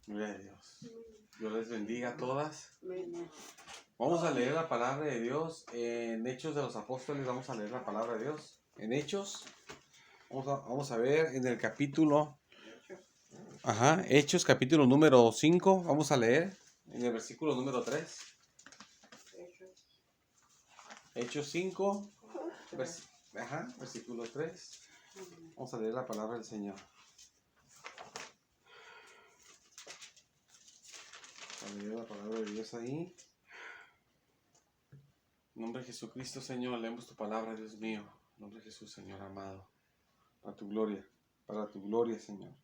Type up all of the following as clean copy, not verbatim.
Gloria a Dios. Dios les bendiga a todas. Vamos a leer la palabra de Dios en Hechos de los Apóstoles. Vamos a leer la palabra de Dios en Hechos. Vamos a ver en el capítulo. Hechos capítulo número 5. Vamos a leer en el versículo número 3. Hechos 5. Versículo 3. Vamos a leer la palabra del Señor. Vamos a leer la palabra de Dios ahí. En nombre de Jesucristo, Señor, leemos tu palabra, Dios mío. En nombre de Jesús, Señor amado. Para tu gloria, Señor.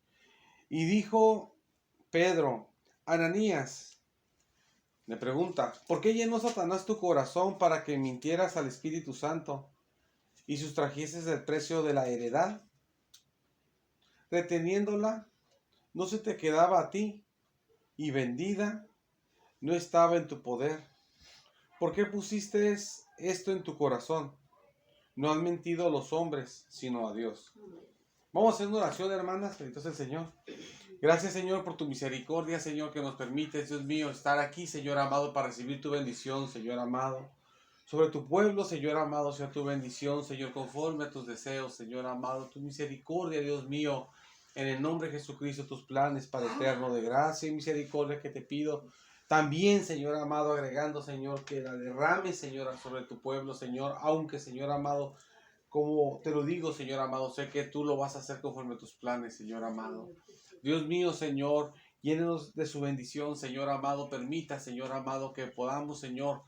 Y dijo Pedro, Ananías, le pregunta, ¿por qué llenó Satanás tu corazón para que mintieras al Espíritu Santo y sustrajeses el precio de la heredad? Reteniéndola, no se te quedaba a ti, y vendida, no estaba en tu poder. ¿Por qué pusiste esto en tu corazón? No han mentido a los hombres, sino a Dios. Vamos a hacer una oración, hermanas. Bendito sea el Señor. Gracias, Señor, por tu misericordia, Señor, que nos permite, Dios mío, estar aquí, Señor amado, para recibir tu bendición, Señor amado. Sobre tu pueblo, Señor amado, sea tu bendición, Señor, conforme a tus deseos, Señor amado, tu misericordia, Dios mío, en el nombre de Jesucristo, tus planes para eterno de gracia y misericordia que te pido. También, Señor amado, agregando, Señor, que la derrame, Señor, sobre tu pueblo, Señor, aunque, Señor amado, como te lo digo, Señor amado, sé que tú lo vas a hacer conforme a tus planes, Señor amado. Dios mío, Señor, llénenos de su bendición, Señor amado, permita, Señor amado, que podamos, Señor,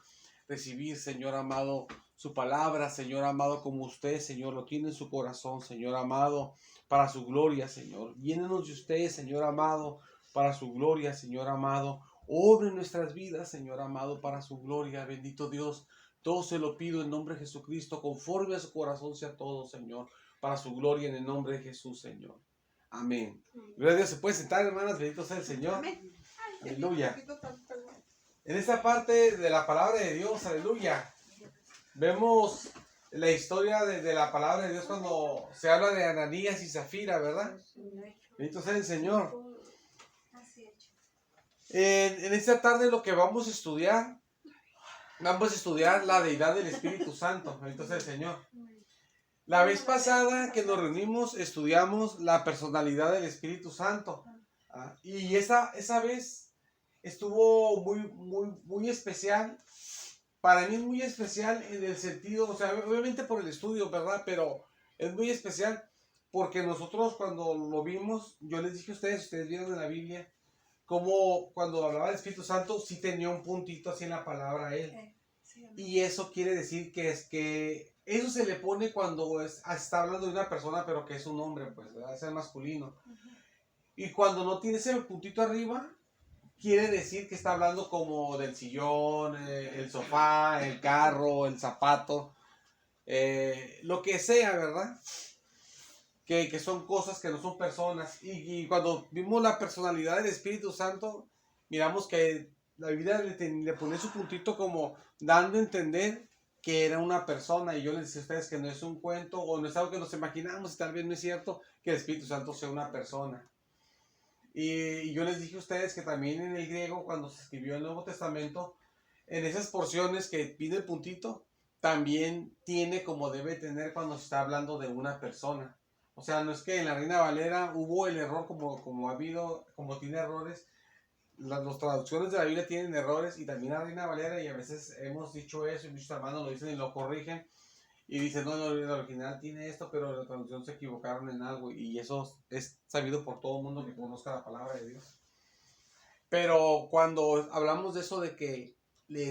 recibir, Señor amado, su palabra, Señor amado, como usted, Señor, lo tiene en su corazón, Señor amado, para su gloria, Señor. Llénenos de usted, Señor amado, para su gloria, Señor amado. Obre en nuestras vidas, Señor amado, para su gloria, bendito Dios. Todo se lo pido en nombre de Jesucristo, conforme a su corazón sea todo, Señor, para su gloria en el nombre de Jesús, Señor. Amén. Gloria a Dios. Se puede sentar, hermanas, bendito sea el Señor. Amén. Aleluya. En esta parte de la palabra de Dios, aleluya, vemos la historia de la palabra de Dios cuando se habla de Ananías y Zafira, ¿verdad? Bendito sea el Señor. En esta tarde lo que vamos a estudiar la deidad del Espíritu Santo. Bendito sea el Señor. La vez pasada que nos reunimos estudiamos la personalidad del Espíritu Santo. Y esa vez estuvo muy especial. Para mí es muy especial en el sentido, o sea, obviamente por el estudio, ¿verdad? Pero es muy especial porque nosotros cuando lo vimos, yo les dije a ustedes vieron en la Biblia, como cuando hablaba del Espíritu Santo, sí tenía un puntito así en la palabra a él. Y eso quiere decir que eso se le pone cuando está hablando de una persona, pero que es un hombre, pues, ¿verdad? Es el masculino. Y cuando no tiene ese puntito arriba, quiere decir que está hablando como del sillón, el sofá, el carro, el zapato, lo que sea, ¿verdad? Que son cosas que no son personas. Y cuando vimos la personalidad del Espíritu Santo, miramos que la Biblia le pone su puntito como dando a entender que era una persona. Y yo les decía a ustedes que no es un cuento o no es algo que nos imaginamos, y tal vez no es cierto que el Espíritu Santo sea una persona. Y yo les dije a ustedes que también en el griego, cuando se escribió el Nuevo Testamento, en esas porciones que pide el puntito, también tiene como debe tener cuando se está hablando de una persona. O sea, no es que en la Reina Valera hubo el error como ha habido, como tiene errores. Las traducciones de la Biblia tienen errores y también la Reina Valera, y a veces hemos dicho eso y muchos hermanos lo dicen y lo corrigen. Y dicen, no, el original tiene esto, pero la traducción se equivocaron en algo. Y eso es sabido por todo el mundo que conozca la palabra de Dios. Pero cuando hablamos de eso de que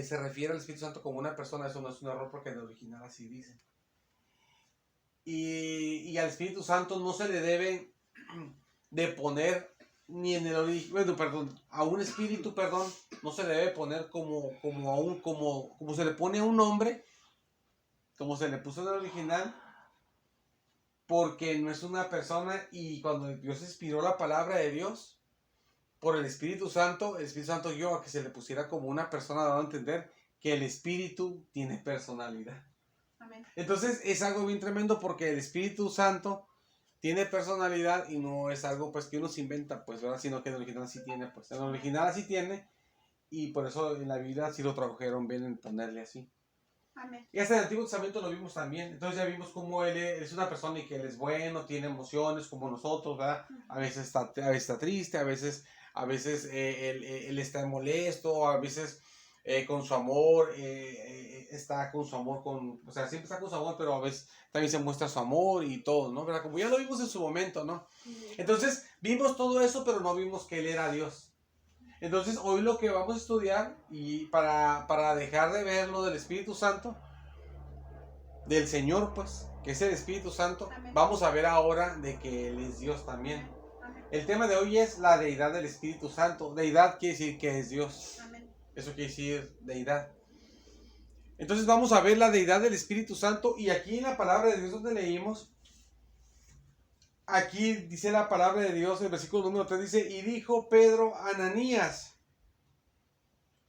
se refiere al Espíritu Santo como una persona, eso no es un error porque en el original así dice. Y al Espíritu Santo no se le debe de poner ni en el origen, bueno, perdón, a un espíritu, perdón, no se le debe poner como se le pone a un nombre, como se le puso en el original, porque no es una persona. Y cuando Dios inspiró la palabra de Dios por el Espíritu Santo guió a que se le pusiera como una persona, dando a entender que el Espíritu tiene personalidad. Amén. Entonces es algo bien tremendo porque el Espíritu Santo tiene personalidad y no es algo pues que uno se inventa, pues, ¿verdad? Sino que en el original sí tiene, pues. En el original sí tiene y por eso en la Biblia sí lo tradujeron bien en ponerle así. Amén. Y hasta en el Antiguo Testamento lo vimos también. Entonces ya vimos cómo él es una persona y que él es bueno, tiene emociones como nosotros, ¿verdad? A veces está triste, a veces él está molesto, a veces con su amor, está con su amor, o sea, siempre está con su amor, pero a veces también se muestra su amor y todo, ¿no? ¿Verdad? Como ya lo vimos en su momento, ¿no? Entonces vimos todo eso, pero no vimos que él era Dios. Entonces hoy lo que vamos a estudiar, y para dejar de ver lo del Espíritu Santo, del Señor pues, que es el Espíritu Santo, Amén. vamos a ver ahora de que Él es Dios también. Amén. El tema de hoy es la deidad del Espíritu Santo. Deidad quiere decir que es Dios. Amén. Eso quiere decir deidad. Entonces vamos a ver la deidad del Espíritu Santo, y aquí en la palabra de Dios donde leímos, aquí dice la palabra de Dios, el versículo número 3 dice, y dijo Pedro a Ananías,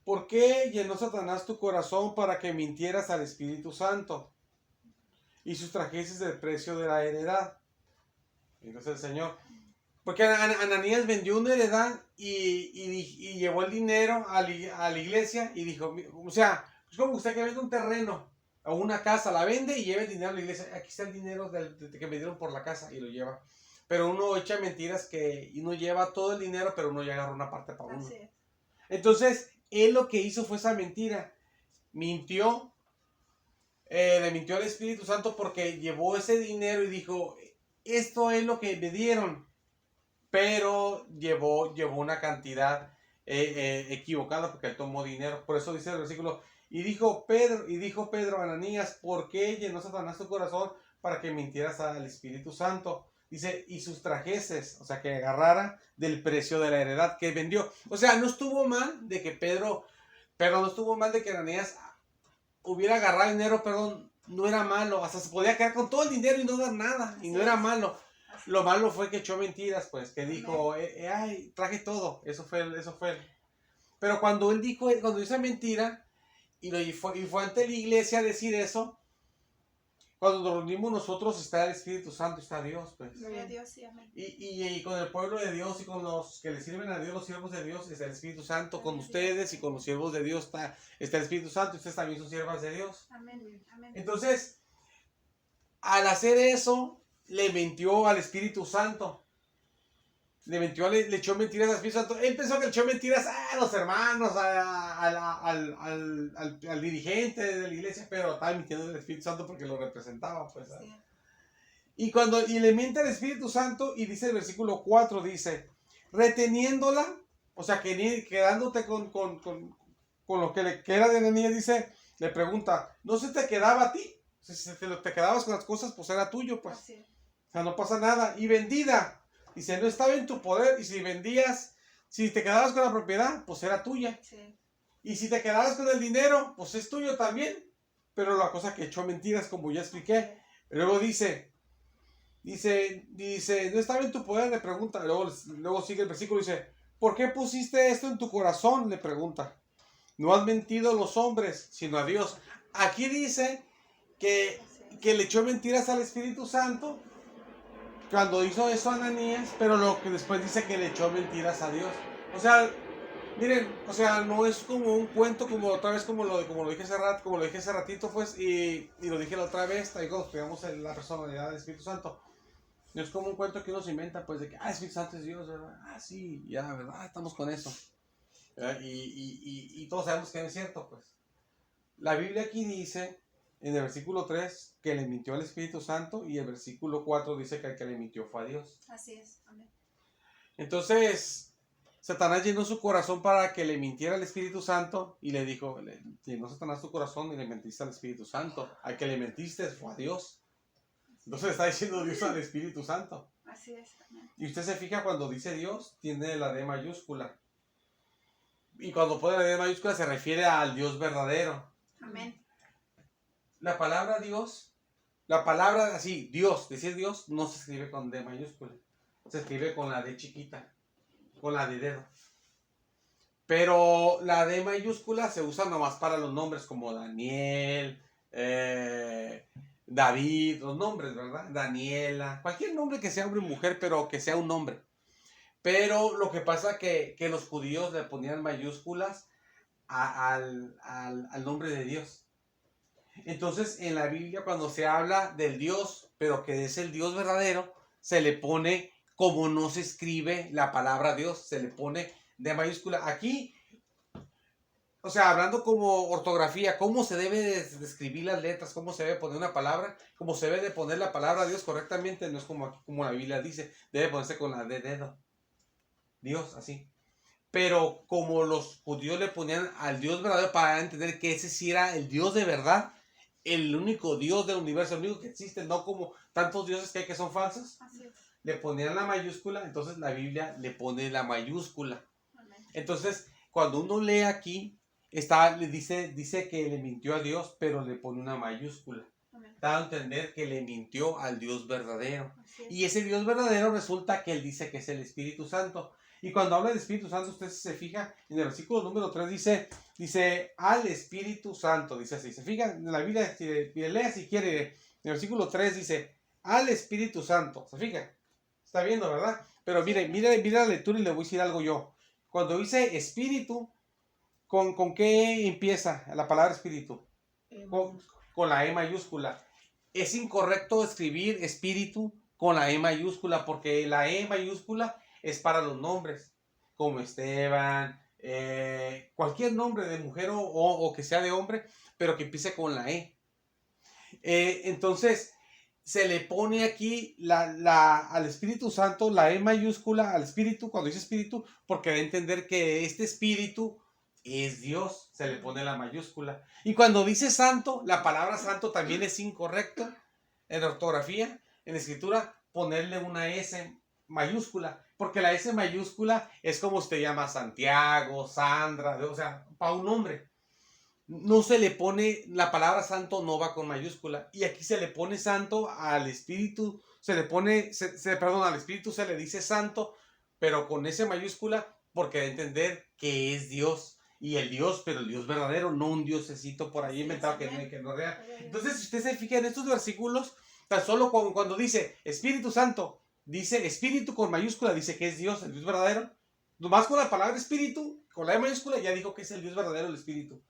¿por qué llenó Satanás tu corazón para que mintieras al Espíritu Santo y sustrajeses el precio de la heredad? Entonces el Señor, porque Ananías vendió una heredad y llevó el dinero a la iglesia y dijo, o sea, es como usted que vende un terreno o una casa, la vende y lleva el dinero a la iglesia. Aquí está el dinero que me dieron por la casa, y lo lleva. Pero uno echa mentiras y uno lleva todo el dinero, pero uno ya agarra una parte para uno. Así es. Entonces, él lo que hizo fue esa mentira. Mintió, le mintió al Espíritu Santo porque llevó ese dinero y dijo, esto es lo que me dieron. Pero llevó una cantidad equivocada porque él tomó dinero. Por eso dice el versículo, y dijo Pedro a Ananías, ¿por qué llenó Satanás tu corazón para que mintieras al Espíritu Santo? Dice, y sustrajeses, o sea, que agarrara del precio de la heredad que vendió. O sea, no estuvo mal de que no estuvo mal de que Ananías hubiera agarrado dinero, perdón, no era malo. Hasta se podía quedar con todo el dinero y no dar nada, y no era malo. Lo malo fue que echó mentiras, pues, que dijo, ay, traje todo. Eso fue. Pero cuando él cuando hizo mentira, y fue ante la iglesia a decir eso, cuando nos reunimos nosotros está el Espíritu Santo, está Dios, pues. Gloria a Dios, sí, amén. Y con el pueblo de Dios y con los que le sirven a Dios, los siervos de Dios, está el Espíritu Santo. Con ustedes y con los siervos de Dios está el Espíritu Santo, y ustedes también son siervas de Dios. Amén. Amén. Entonces, al hacer eso, le mintió al Espíritu Santo. Le echó mentiras al Espíritu Santo. Él pensó que le echó mentiras a los hermanos, al dirigente de la iglesia, pero estaba mintiendo al Espíritu Santo porque lo representaba, pues. Sí. Y le miente al Espíritu Santo, y dice el versículo 4, dice, reteniéndola, o sea, quedándote con lo que le queda de Ananías, dice, le pregunta, ¿no se te quedaba a ti? Si te quedabas con las cosas, pues era tuyo, pues. Así es. O sea, no pasa nada. Y vendida, dice, no estaba en tu poder, y si te quedabas con la propiedad, pues era tuya. Sí. Y si te quedabas con el dinero, pues es tuyo también. Pero la cosa que echó mentiras, como ya expliqué. Luego dice, no estaba en tu poder, le pregunta. Luego sigue el versículo, dice, ¿por qué pusiste esto en tu corazón? Le pregunta. No han mentido los hombres, sino a Dios. Aquí dice que le echó mentiras al Espíritu Santo cuando hizo eso a Ananías, pero lo que después dice que le echó mentiras a Dios. O sea, miren, o sea, no es como un cuento, como otra vez, como lo dije hace ratito, pues, y lo dije la otra vez, ahí cuando estudiamos la personalidad del Espíritu Santo. No es como un cuento que uno se inventa, pues, de que, Espíritu Santo es Dios, ¿verdad? Sí, ya, ¿verdad? Estamos con eso. Y todos sabemos que no es cierto, pues. La Biblia aquí dice, en el versículo 3, que le mintió al Espíritu Santo, y el versículo 4 dice que el que le mintió fue a Dios. Así es. Amén. Entonces, Satanás llenó su corazón para que le mintiera al Espíritu Santo, y le dijo, llenó Satanás tu corazón y le mentiste al Espíritu Santo. Al que le mentiste fue a Dios. Entonces está diciendo Dios al Espíritu Santo. Así es. Amén. Y usted se fija cuando dice Dios, tiene la D mayúscula. Y cuando pone la D mayúscula se refiere al Dios verdadero. Amén. La palabra Dios, Dios, decir Dios, no se escribe con D mayúscula. Se escribe con la D chiquita, con la de dedo. Pero la D mayúscula se usa nomás para los nombres como Daniel, David, los nombres, ¿verdad? Daniela, cualquier nombre que sea hombre o mujer, pero que sea un nombre. Pero lo que pasa que los judíos le ponían mayúsculas al nombre de Dios. Entonces, en la Biblia, cuando se habla del Dios, pero que es el Dios verdadero, se le pone, como no se escribe la palabra Dios, se le pone de mayúscula. Aquí, o sea, hablando como ortografía, cómo se debe de escribir las letras, cómo se debe poner una palabra, cómo se debe de poner la palabra Dios correctamente, no es como aquí, como la Biblia dice, debe ponerse con la de dedo. Dios, así. Pero como los judíos le ponían al Dios verdadero para entender que ese sí era el Dios de verdad, el único Dios del universo, el único que existe, no como tantos dioses que hay que son falsos, Así es. le ponían la mayúscula, entonces la Biblia le pone la mayúscula. Amén. Entonces, cuando uno lee aquí, le dice que le mintió a Dios, pero le pone una mayúscula. Amén. Da a entender que le mintió al Dios verdadero. Así es. Y ese Dios verdadero resulta que él dice que es el Espíritu Santo. Y cuando habla del Espíritu Santo, usted se fija, en el versículo número 3 dice al Espíritu Santo, dice así. Se fija en la Biblia, lea si quiere, en el versículo 3 dice al Espíritu Santo. ¿Se fija? Está viendo, ¿verdad? Pero mire la lectura y le voy a decir algo yo. Cuando dice Espíritu, ¿con qué empieza la palabra Espíritu? Con la E mayúscula. Es incorrecto escribir espíritu con la E mayúscula porque la E mayúscula es para los nombres, como Esteban, cualquier nombre de mujer o que sea de hombre, pero que empiece con la E. Entonces, se le pone aquí al Espíritu Santo la E mayúscula al Espíritu, cuando dice Espíritu, porque da a entender que este Espíritu es Dios, se le pone la mayúscula. Y cuando dice santo, la palabra santo también es incorrecto en ortografía, en escritura, ponerle una S mayúscula, porque la S mayúscula es como usted llama Santiago, Sandra, o sea, para un nombre. No se le pone, la palabra santo no va con mayúscula, y aquí se le pone santo al Espíritu, perdón, al Espíritu se le dice santo, pero con S mayúscula, porque da a entender que es Dios. Y el Dios, pero el Dios verdadero, no un diosecito por ahí inventado que no es real. Entonces, si usted se fija en estos versículos, tan solo cuando dice Espíritu Santo, dice Espíritu con mayúscula, dice que es Dios, el Dios verdadero. Nomás con la palabra Espíritu, con la E mayúscula, ya dijo que es el Dios verdadero, el Espíritu.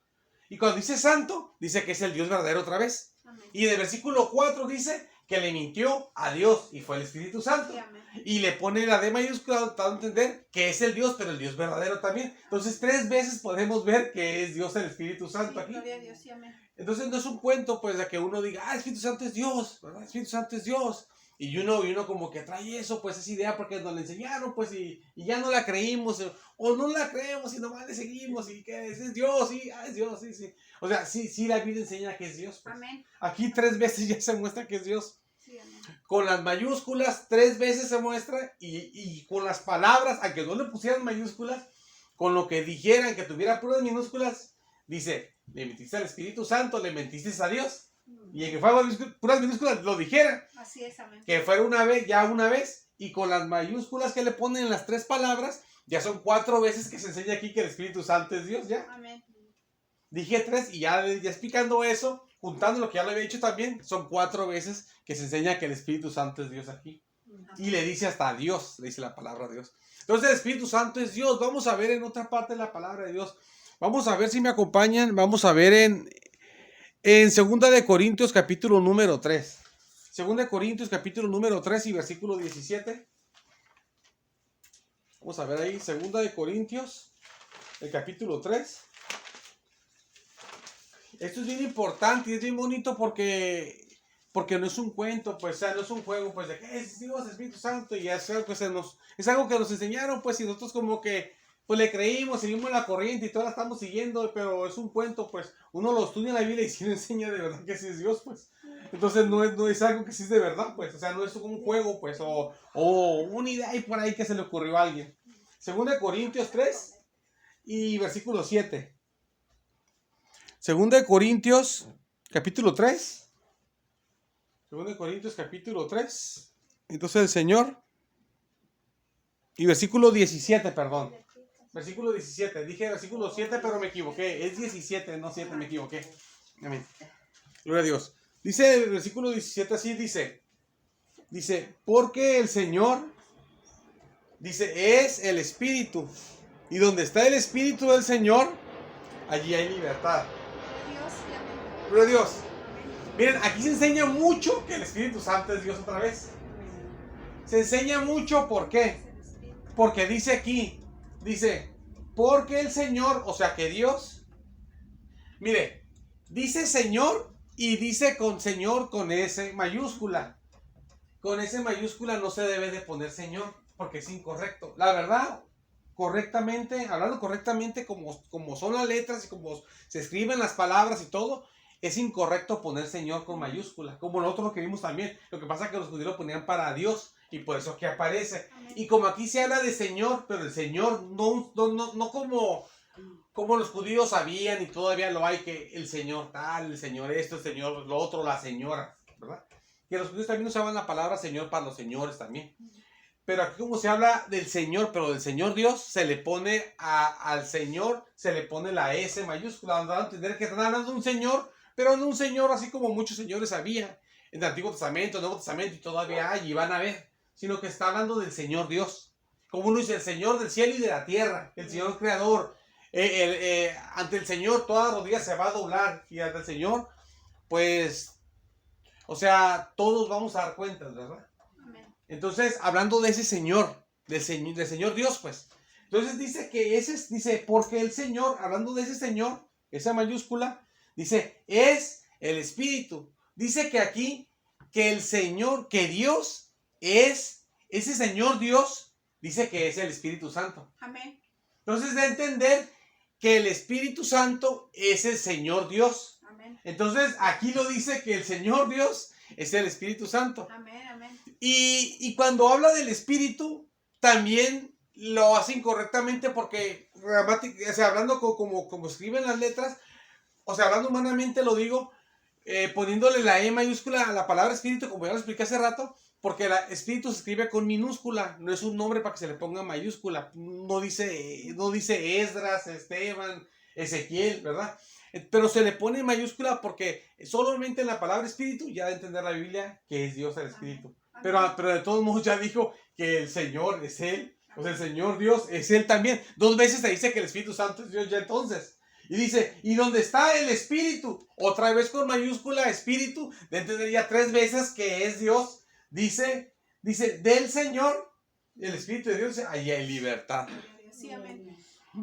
Y cuando dice Santo, dice que es el Dios verdadero otra vez. Amén. Y en el versículo 4 dice que le mintió a Dios y fue el Espíritu Santo. Sí, amén. Y le pone la D mayúscula dando a entender que es el Dios, pero el Dios verdadero también. Entonces 3 veces podemos ver que es Dios el Espíritu Santo Sí, aquí. gloria a Dios, sí, amén. Entonces no es un cuento pues de que uno diga, el Espíritu Santo es Dios, ¿verdad? El Espíritu Santo es Dios. Y uno como que trae eso, pues esa idea porque nos la enseñaron, pues y ya no la creímos, o no la creemos y nomás le seguimos y que es Dios, sí, es Dios, sí, sí. O sea, sí la Biblia enseña que es Dios. Pues. Amén. Aquí 3 veces ya se muestra que es Dios. Sí, amén. Con las mayúsculas 3 veces se muestra y con las palabras, aunque no le pusieran mayúsculas, con lo que dijeran que tuviera puras minúsculas, dice, le mentiste al Espíritu Santo, le mentiste a Dios. Y en que fuera puras minúsculas lo dijera. Así es, amén. Que fuera una vez, y con las mayúsculas que le ponen en las 3 palabras, ya son 4 veces que se enseña aquí que el Espíritu Santo es Dios, ya. Amén. Dije 3 y ya explicando eso, juntando lo que ya lo había dicho también, son 4 veces que se enseña que el Espíritu Santo es Dios aquí. Y le dice hasta Dios, le dice la palabra Dios. Entonces el Espíritu Santo es Dios. Vamos a ver en otra parte la palabra de Dios. Vamos a ver si me acompañan. Vamos a ver en 2 de Corintios capítulo número 3. 2 de Corintios capítulo número 3 y versículo 17. Vamos a ver ahí, 2 de Corintios, el capítulo 3. Esto es bien importante y es bien bonito porque no es un cuento, pues, o sea, no es un juego, pues, de que es Dios, Espíritu Santo, y es algo, pues, es algo que nos enseñaron, pues, y nosotros como que, pues, le creímos, seguimos la corriente y todos la estamos siguiendo, pero es un cuento, pues, uno lo estudia en la Biblia y sí no enseña de verdad que sí es Dios, pues. Entonces no es algo que sí es de verdad, pues, o sea, no es un juego, pues, o una idea ahí por ahí que se le ocurrió a alguien. 2 de Corintios 3 y versículo 7. 2 de Corintios, capítulo 3. 2 de Corintios, capítulo 3. Entonces el Señor. Y versículo 17, perdón. Versículo 17. Dije versículo 7, pero me equivoqué. Es 17, no 7, me equivoqué. Amén. Gloria a Dios. Dice el versículo 17 así, dice, porque el Señor, dice, es el Espíritu. Y donde está el Espíritu del Señor, allí hay libertad. Dios y amén. Gloria a Dios. Amén. Miren, aquí se enseña mucho que el Espíritu Santo es Dios otra vez. Se enseña mucho, ¿por qué? Es el Espíritu. Porque dice aquí, dice, porque el Señor, o sea que Dios, mire, dice Señor y dice con Señor con S mayúscula. Con S mayúscula no se debe de poner Señor, porque es incorrecto. La verdad, correctamente, hablando correctamente como son las letras y como se escriben las palabras y todo, es incorrecto poner Señor con mayúscula, como nosotros lo que vimos también. Lo que pasa es que los judíos lo ponían para Dios y por eso aquí aparece. Amén. Y como aquí se habla de Señor, pero el Señor no como los judíos sabían y todavía lo hay, que el Señor tal, el Señor esto, el Señor lo otro, la señora, ¿verdad? Que los judíos también usaban la palabra Señor para los señores también. Pero aquí como se habla del Señor, pero del Señor Dios, se le pone al Señor, se le pone la S mayúscula, dando a entender que están hablando de un Señor, pero no un Señor así como muchos señores había en el Antiguo Testamento, Nuevo Testamento y todavía hay y van a ver, sino que está hablando del Señor Dios. Como uno dice, el Señor del cielo y de la tierra, el Señor creador. Ante el Señor toda rodilla se va a doblar y ante el Señor, pues, o sea, todos vamos a dar cuentas, ¿verdad? Amén. Entonces, hablando de ese Señor, del Señor Dios, pues. Entonces dice que dice, porque el Señor, hablando de ese Señor, esa mayúscula, dice, es el Espíritu. Dice que aquí, que el Señor, que Dios es, ese Señor Dios, dice que es el Espíritu Santo. Amén. Entonces, da a entender que el Espíritu Santo es el Señor Dios. Amén. Entonces, aquí lo dice que el Señor Dios es el Espíritu Santo. Amén. Amén. Y cuando habla del Espíritu, también lo hace incorrectamente porque, o sea, hablando como escriben las letras, o sea, hablando humanamente lo digo, poniéndole la E mayúscula a la palabra Espíritu, como ya lo expliqué hace rato, porque el Espíritu se escribe con minúscula, no es un nombre para que se le ponga mayúscula, no dice Esdras, Esteban, Ezequiel, ¿verdad? Pero se le pone mayúscula porque solamente en la palabra Espíritu ya da a entender la Biblia que es Dios el Espíritu. Amén. Pero de todos modos ya dijo que el Señor es Él, o sea, el Señor Dios es Él también. 2 veces se dice que el Espíritu Santo es Dios ya entonces. Y dice, y donde está el Espíritu, otra vez con mayúscula Espíritu, de entender ya 3 veces que es Dios, dice, del Señor, el Espíritu de Dios, ahí hay libertad. Sí, amén.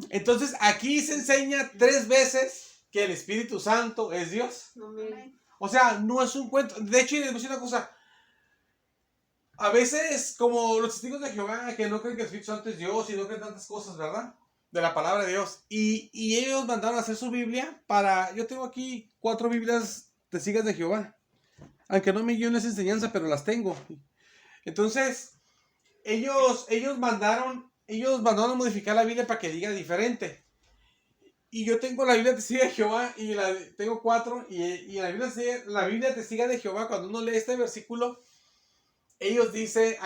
Entonces aquí se enseña 3 veces que el Espíritu Santo es Dios. Amén. O sea, no es un cuento. De hecho, y les voy a decir una cosa. A veces, como los testigos de Jehová, que no creen que el Espíritu Santo es Dios y no creen tantas cosas, ¿verdad? De la palabra de Dios. Y ellos mandaron a hacer su Biblia para... Yo tengo aquí 4 Biblias testigos de Jehová. Aunque no me guío en esa enseñanza, pero las tengo. Entonces, ellos mandaron a modificar la Biblia para que diga diferente. Y yo tengo la Biblia testiga de Jehová y tengo 4. Y la Biblia testiga de Jehová, cuando uno lee este versículo, ellos dice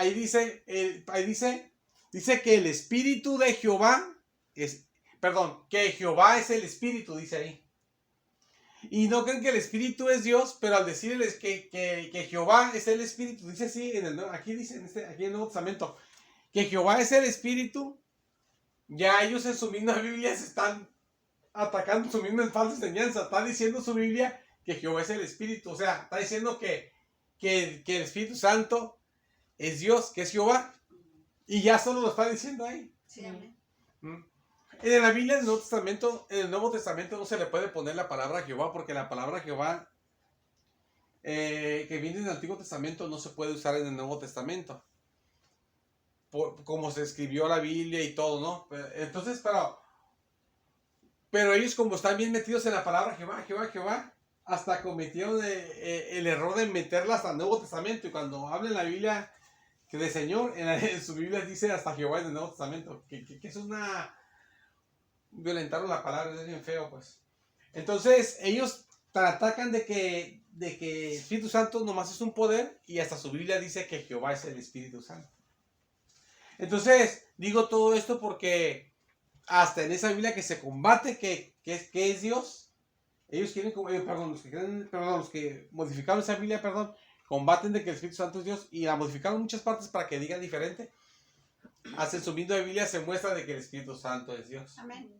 que el Espíritu de Jehová que Jehová es el Espíritu, dice ahí. Y no creen que el Espíritu es Dios, pero al decirles que Jehová es el Espíritu, dice así, aquí dice, aquí en el Nuevo Testamento, que Jehová es el Espíritu, ya ellos en su misma Biblia se están atacando su misma falsa enseñanza. Está diciendo su Biblia que Jehová es el Espíritu, o sea, está diciendo que el Espíritu Santo es Dios, que es Jehová, y ya solo lo está diciendo ahí. Sí, amén. En la Biblia, en el Nuevo Testamento no se le puede poner la palabra Jehová, porque la palabra Jehová que viene en el Antiguo Testamento no se puede usar en el Nuevo Testamento, como se escribió la Biblia y todo, ¿no? Entonces, pero ellos, como están bien metidos en la palabra Jehová, hasta cometieron el error de meterla hasta el Nuevo Testamento, y cuando hablan la Biblia que de Señor, en su Biblia dice hasta Jehová en el Nuevo Testamento, que es violentaron la palabra, es bien feo, pues. Entonces, ellos atacan de que Espíritu Santo nomás es un poder, y hasta su Biblia dice que Jehová es el Espíritu Santo. Entonces, digo todo esto porque hasta en esa Biblia que se combate que es Dios, Ellos quieren, los que modificaron esa Biblia, combaten de que el Espíritu Santo es Dios y la modificaron en muchas partes para que diga diferente. Hasta en su misma Biblia se muestra de que el Espíritu Santo es Dios. Amén.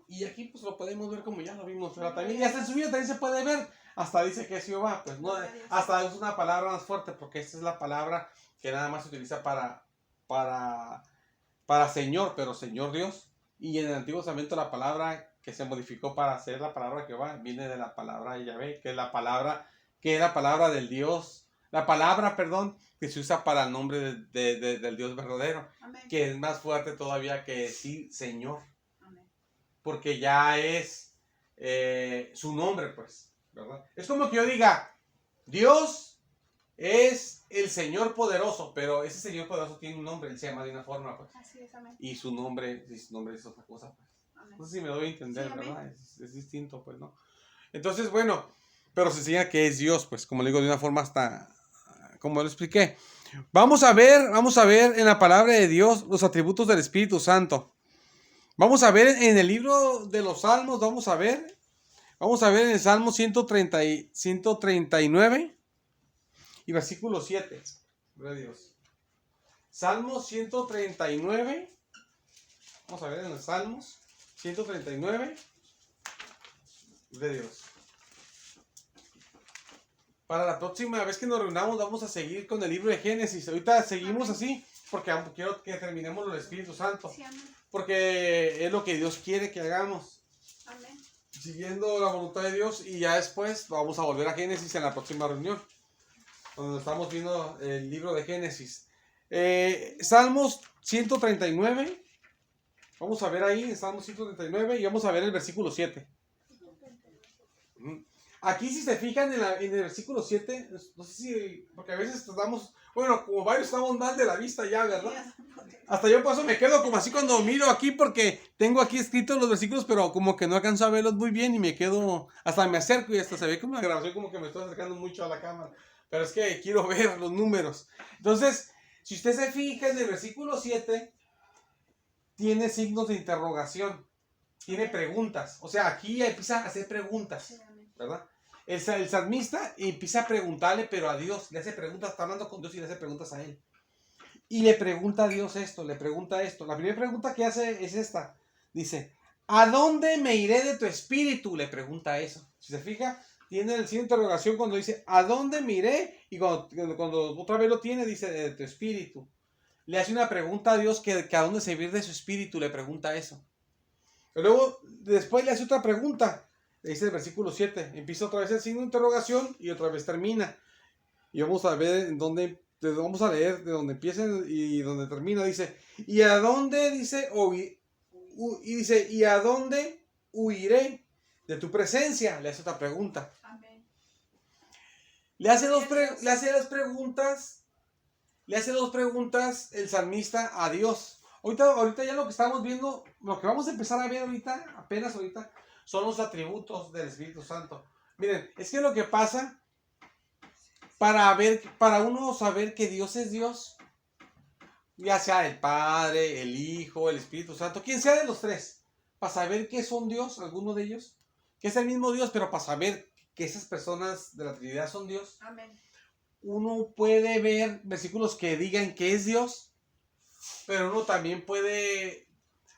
Y aquí pues lo podemos ver como ya lo vimos, pero también, y hasta en su Biblia también se puede ver, hasta dice que es Jehová, pues no, hasta es una palabra más fuerte, porque esta es la palabra que nada más se utiliza para Señor, pero Señor Dios. Y en el Antiguo Testamento la palabra que se modificó para ser la palabra Jehová viene de la palabra Yahvé, que es la palabra del Dios, que se usa para el nombre del Dios verdadero. Amén. Que es más fuerte todavía que decir Señor, Amén. porque ya es su nombre, pues, ¿verdad? Es como que yo diga, Dios es el Señor poderoso, pero ese Señor poderoso tiene un nombre, él se llama de una forma, pues. Así es, amén. Y su nombre es otra cosa, pues. Amén. No sé si me doy a entender, Sí, ¿verdad? Es distinto, pues, ¿no? Entonces, bueno, pero se enseña que es Dios, pues, como le digo, de una forma hasta, como lo expliqué. Vamos a ver en la palabra de Dios los atributos del Espíritu Santo. Vamos a ver en el libro de los Salmos, vamos a ver en el Salmo 139 y versículo 7. Gloria a Dios. Salmo 139. Vamos a ver en los Salmos 139. Gloria a Dios. Para la próxima vez que nos reunamos vamos a seguir con el libro de Génesis. Ahorita seguimos así porque quiero que terminemos lo del Espíritu Santo. Sí, amén. Porque es lo que Dios quiere que hagamos. Amén. Siguiendo la voluntad de Dios. Y ya después vamos a volver a Génesis en la próxima reunión. Donde estamos viendo el libro de Génesis. Salmos 139. Vamos a ver ahí en Salmos 139. Y vamos a ver el versículo 7. Aquí si se fijan en el versículo 7. No sé si... Porque a veces estamos... Bueno, como varios estamos mal de la vista ya, ¿verdad? Hasta yo paso me quedo como así cuando miro aquí porque tengo aquí escritos los versículos, pero como que no alcanzo a verlos muy bien y me quedo, hasta me acerco y hasta se ve como una grabación como que me estoy acercando mucho a la cámara. Pero es que quiero ver los números. Entonces, si usted se fija en el versículo 7, tiene signos de interrogación, tiene preguntas. O sea, aquí empieza a hacer preguntas, ¿verdad? El salmista empieza a preguntarle, pero a Dios, le hace preguntas, está hablando con Dios y le hace preguntas a él. Y le pregunta a Dios esto, le pregunta esto. La primera pregunta que hace es esta. Dice, ¿a dónde me iré de tu espíritu? Le pregunta eso. Si se fija, tiene el signo de interrogación cuando dice, ¿a dónde me iré? Y cuando otra vez lo tiene, dice, de tu espíritu. Le hace una pregunta a Dios que a dónde se va a ir de su espíritu, le pregunta eso. Pero luego, después le hace otra pregunta. Le dice el versículo 7. Empieza otra vez el signo de interrogación y otra vez termina. Y vamos a ver en dónde... Vamos a leer de donde empieza y donde termina. Dice, ¿y a dónde? Dice, ¿y a dónde huiré de tu presencia? Le hace otra pregunta. Amén. Le hace dos preguntas el salmista a Dios. Ahorita ya lo que estamos viendo, lo que vamos a empezar a ver apenas ahorita, son los atributos del Espíritu Santo. Miren, es que lo que pasa... Para uno saber que Dios es Dios, ya sea el Padre, el Hijo, el Espíritu Santo, quien sea de los tres, para saber que son Dios, alguno de ellos, que es el mismo Dios, pero para saber que esas personas de la Trinidad son Dios, Amén. Uno puede ver versículos que digan que es Dios, pero uno también puede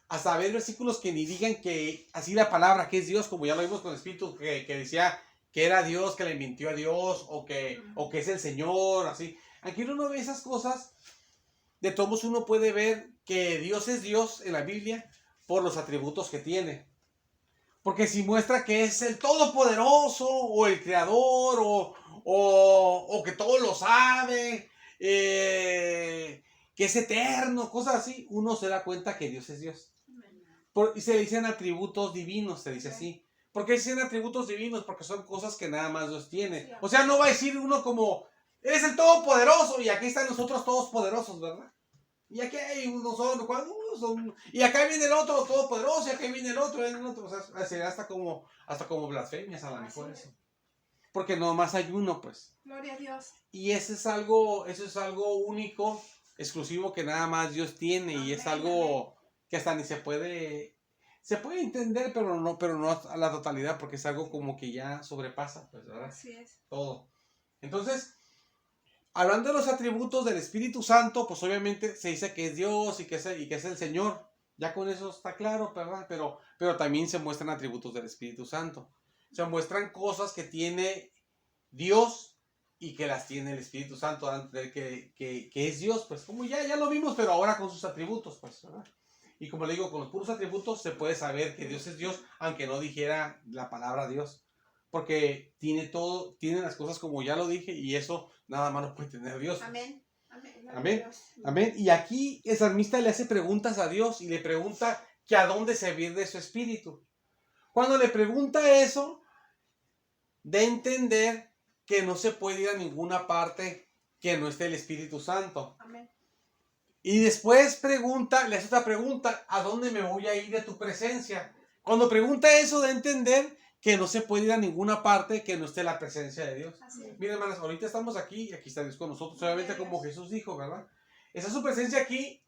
hasta ver versículos que ni digan que así la palabra que es Dios, como ya lo vimos con el Espíritu que decía que era Dios, que le mintió a Dios, o que es el Señor, así. Aquí uno ve esas cosas, de todos uno puede ver que Dios es Dios en la Biblia por los atributos que tiene. Porque si muestra que es el Todopoderoso, o el Creador, o que todo lo sabe, que es eterno, cosas así, uno se da cuenta que Dios es Dios. Y se le dicen atributos divinos, se dice así. ¿Por qué dicen atributos divinos? Porque son cosas que nada más Dios tiene. O sea, no va a decir uno como, eres el Todopoderoso, y aquí están nosotros todos poderosos, ¿verdad? Y aquí hay unos son, y acá viene el otro Todopoderoso, y acá viene el otro. O sea, sería hasta como blasfemias a lo mejor eso. Porque nomás hay uno, pues. Gloria a Dios. Y eso es algo único, exclusivo, que nada más Dios tiene. Y es algo que hasta ni se puede se puede entender, pero no a la totalidad, porque es algo como que ya sobrepasa, pues, ¿verdad? Así es. Todo. Entonces, hablando de los atributos del Espíritu Santo, pues obviamente se dice que es Dios y que es el Señor. Ya con eso está claro, ¿verdad? Pero también se muestran atributos del Espíritu Santo. Se muestran cosas que tiene Dios y que las tiene el Espíritu Santo, que es Dios, pues como ya lo vimos, pero ahora con sus atributos, pues, ¿verdad? Y como le digo, con los puros atributos se puede saber que Dios es Dios, aunque no dijera la palabra Dios. Porque tiene las cosas como ya lo dije, y eso nada más lo puede tener Dios. Amén. Amén. Gloria a Amén. Dios. Amén. Y aquí el salmista le hace preguntas a Dios y le pregunta que a dónde se pierde su espíritu. Cuando le pregunta eso, da a entender que no se puede ir a ninguna parte que no esté el Espíritu Santo. Amén. Y después le hace otra pregunta, ¿a dónde me voy a ir de tu presencia? Cuando pregunta eso, da a entender que no se puede ir a ninguna parte que no esté la presencia de Dios. Así es. Miren, hermanos, ahorita estamos aquí y aquí está Dios con nosotros, obviamente como Jesús dijo, ¿verdad? Está su presencia aquí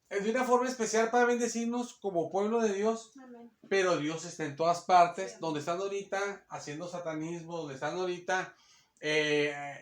de una forma especial para bendecirnos como pueblo de Dios, Amén. pero Dios está en todas partes, donde están ahorita haciendo satanismo, donde están ahorita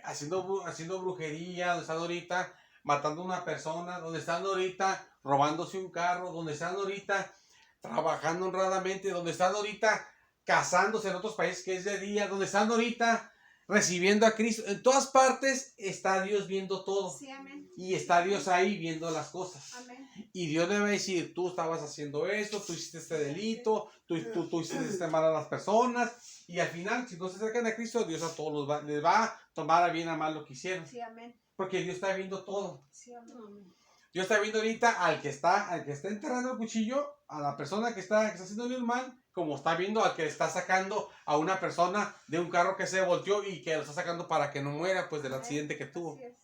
haciendo brujería, donde están ahorita matando a una persona, donde están ahorita robándose un carro, donde están ahorita trabajando honradamente, donde están ahorita casándose en otros países que es de día, donde están ahorita recibiendo a Cristo. En todas partes está Dios viendo todo. Sí, amén. Y está Dios ahí viendo las cosas. Amén. Y Dios le va a decir, tú estabas haciendo esto, tú hiciste este delito, tú hiciste este mal a las personas. Y al final, si no se acercan a Cristo, Dios a todos les va a tomar a bien a mal lo que hicieron. Sí, amén. Porque Dios está viendo todo. Sí, amén. Dios está viendo ahorita al que está enterrando el cuchillo, a la persona que está haciéndole un mal, como está viendo al que está sacando a una persona de un carro que se volteó y que lo está sacando para que no muera, pues, del accidente que tuvo. Así es.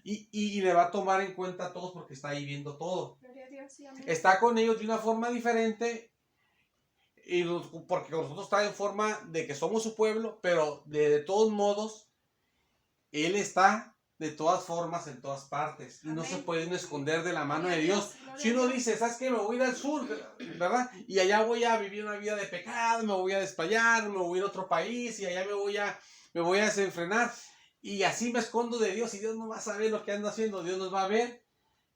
Y le va a tomar en cuenta a todos porque está ahí viendo todo. Gloria a Dios. Sí, amén. Está con ellos de una forma diferente, porque con nosotros está en forma de que somos su pueblo, pero de todos modos, Él está de todas formas en todas partes. Y no Amén. se puede uno esconder de la mano Gloria de a Dios. Gloria Si a uno Dios. dice, ¿sabes qué? Me voy a ir al sur, ¿verdad? Y allá voy a vivir una vida de pecado, me voy a desplayar, me voy a ir a otro país y allá me voy a desenfrenar. Y así me escondo de Dios y Dios no va a saber lo que ando haciendo. Dios nos va a ver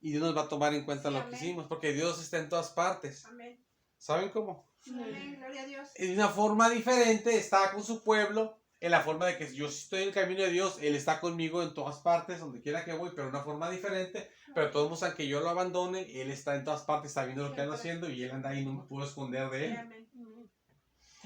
y Dios nos va a tomar en cuenta Sí, lo que amén. hicimos, porque Dios está en todas partes. Amén. ¿Saben cómo? Amén. Gloria a Dios. De una forma diferente está con su pueblo, en la forma de que yo estoy en el camino de Dios, Él está conmigo en todas partes, donde quiera que voy, pero de una forma diferente. Pero todos modos, aunque yo lo abandone, Él está en todas partes, está viendo lo que ando haciendo y Él anda ahí, no me puedo esconder de Sí, Él. amén.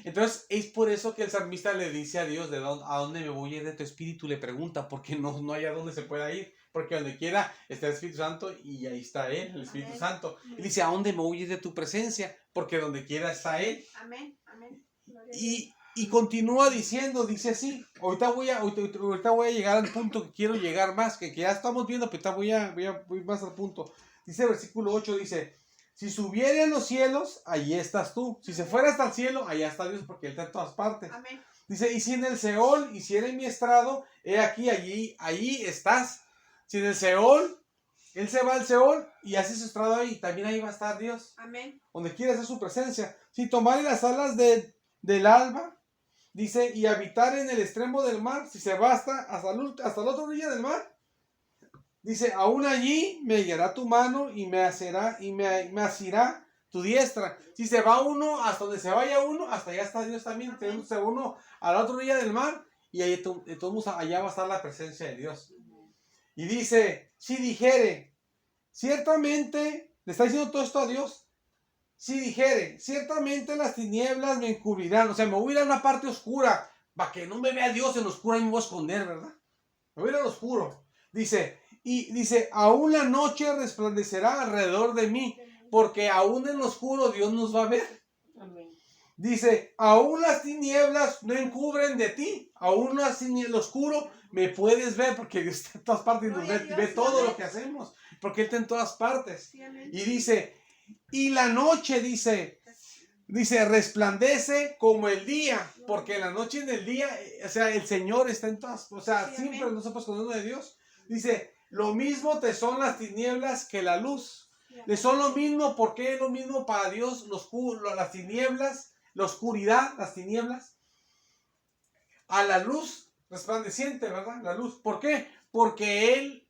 Entonces, es por eso que el salmista le dice a Dios, ¿a dónde me voy a ir de tu espíritu? Le pregunta, porque no hay a dónde se pueda ir. Porque donde quiera está el Espíritu Santo y ahí está Él, el Espíritu Amén. Santo. Él dice, ¿a dónde me voy a ir de tu presencia? Porque donde quiera está Él. Amén. Amén. Gloria a Dios. Y continúa diciendo, dice así, ahorita voy a llegar al punto que quiero llegar más, que ya estamos viendo, pero ahorita voy más al punto. Dice el versículo 8, dice, si subiere a los cielos, allí estás tú. Si se fuera hasta el cielo, allá está Dios, porque Él está en todas partes. Amén. Dice, y si en el Seol hiciera mi estrado, he aquí, allí estás. Si en el Seol, Él se va al Seol y hace su estrado ahí, también ahí va a estar Dios, Amén. donde quiera hacer su presencia. Si tomare las alas del alba, dice, y habitar en el extremo del mar, si se va hasta la otra orilla del mar, dice, aún allí me guiará tu mano y me asirá tu diestra. Si se va uno, hasta donde se vaya uno, hasta allá está Dios también. Amén. Se va uno a la otra orilla del mar y ahí todos allá va a estar la presencia de Dios. Y dice, si dijere, ciertamente, le está diciendo todo esto a Dios. Si dijere, ciertamente las tinieblas me encubrirán, o sea, me voy a ir a una parte oscura, para que no me vea Dios en lo oscuro y me voy a esconder, ¿verdad? Me voy a ir al oscuro. Dice, aún la noche resplandecerá alrededor de mí, porque aún en lo oscuro Dios nos va a ver. Amén. Dice, aún las tinieblas no encubren de ti, aún lo oscuro me puedes ver, porque Dios está en todas partes, Gloria a Dios, ve todo amén. lo que hacemos, porque Él está en todas partes. Sí, amén. Y dice, y la noche, dice, resplandece como el día, porque en la noche y en el día, o sea, el Señor está en todas, o sea, Sí, siempre amén. no se puede esconder de Dios. Dice, lo mismo te son las tinieblas que la luz. Le son lo mismo. ¿Por qué es lo mismo para Dios las tinieblas, la oscuridad, las tinieblas? A la luz resplandeciente, ¿verdad? La luz. ¿Por qué? Porque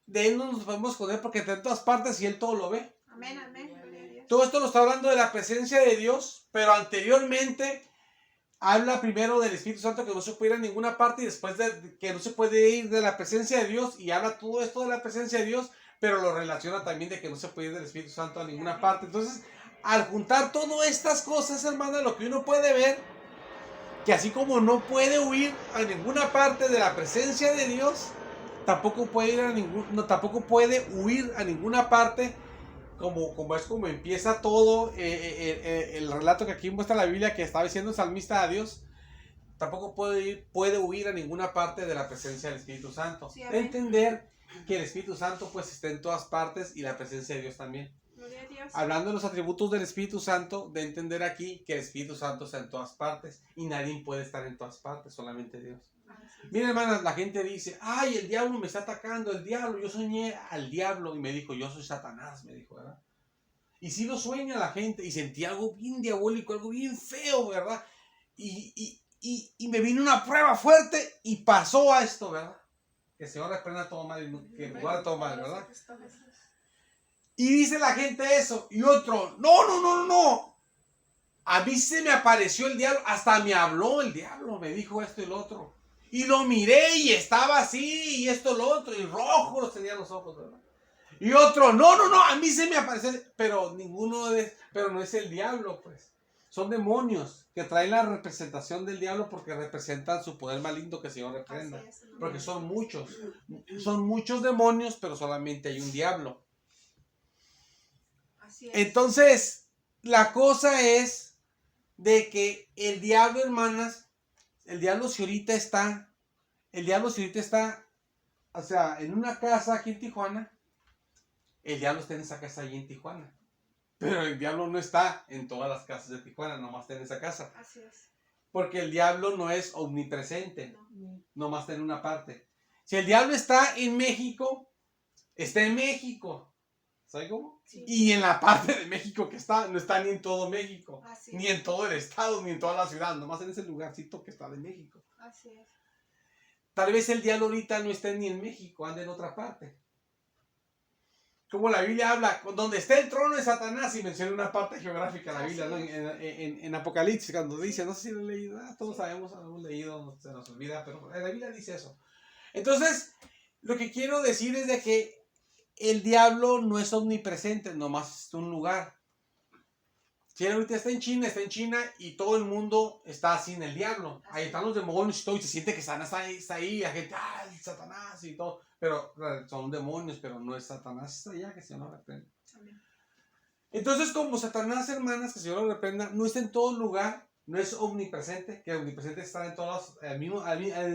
de Él no nos podemos esconder porque está en todas partes y Él todo lo ve. Amén, amén. Gloria a Dios. Todo esto lo está hablando de la presencia de Dios, pero anteriormente habla primero del Espíritu Santo que no se puede ir a ninguna parte y después de que no se puede ir de la presencia de Dios y habla todo esto de la presencia de Dios, pero lo relaciona también de que no se puede ir del Espíritu Santo a ninguna parte. Entonces, al juntar todas estas cosas, hermano, lo que uno puede ver, que así como no puede huir a ninguna parte de la presencia de Dios, tampoco puede huir a ninguna parte. Como empieza todo el relato que aquí muestra la Biblia, que estaba diciendo el salmista a Dios, tampoco puede huir a ninguna parte de la presencia del Espíritu Santo. Sí, entender que el Espíritu Santo pues está en todas partes y la presencia de Dios también. Gloria a Dios. Hablando de los atributos del Espíritu Santo, de entender aquí que el Espíritu Santo está en todas partes y nadie puede estar en todas partes, solamente Dios. Miren, hermanas, la gente dice, ay, el diablo me está atacando, el diablo, yo soñé al diablo y me dijo, yo soy Satanás, me dijo, ¿verdad? Y sí lo sueña la gente y sentí algo bien diabólico, algo bien feo, ¿verdad? Y me vino una prueba fuerte y pasó a esto, ¿verdad? Que el Señor reprenda todo mal y que guarde todo mal, ¿verdad? Y dice la gente eso y otro, no. A mí se me apareció el diablo, hasta me habló el diablo, me dijo esto y lo otro. Y lo miré y estaba así, y esto, lo otro, y rojo los tenía los ojos, ¿verdad? Y otro, no, a mí se me apareció, pero no es el diablo, pues. Son demonios que traen la representación del diablo porque representan su poder maligno que el Señor reprenda. Porque son muchos demonios, pero solamente hay un diablo. Así es. Entonces, la cosa es de que el diablo, hermanas, el diablo si ahorita está, o sea, en una casa aquí en Tijuana, el diablo está en esa casa allí en Tijuana. Pero el diablo no está en todas las casas de Tijuana, nomás está en esa casa. Así es. Porque el diablo no es omnipresente, nomás está en una parte. Si el diablo está en México, está en México. ¿Sabes cómo? Sí. Y en la parte de México que está, no está ni en todo México, Así ni es. en todo el estado, ni en toda la ciudad, nomás en ese lugarcito que está de México. Así es. Tal vez el diablo ahorita no esté ni en México, ande en otra parte. Como la Biblia habla, donde está el trono de Satanás, y menciona una parte geográfica de la Biblia, ¿no? En Apocalipsis, cuando dice, no sé si lo he leído, todos sabemos, hemos leído, se nos olvida, pero la Biblia dice eso. Entonces, lo que quiero decir es de que el diablo no es omnipresente, nomás es un lugar. Si él ahorita está en China y todo el mundo está sin el diablo. Ahí están los demonios y todo, y se siente que Satanás está ahí, la gente, ¡ay, Satanás! Y todo. Pero son demonios, pero no es Satanás, está allá, que el Señor lo reprenda. Entonces, como Satanás, hermanas, que el Señor lo reprenda, no está en todo lugar, no es omnipresente, que omnipresente está en todos, en el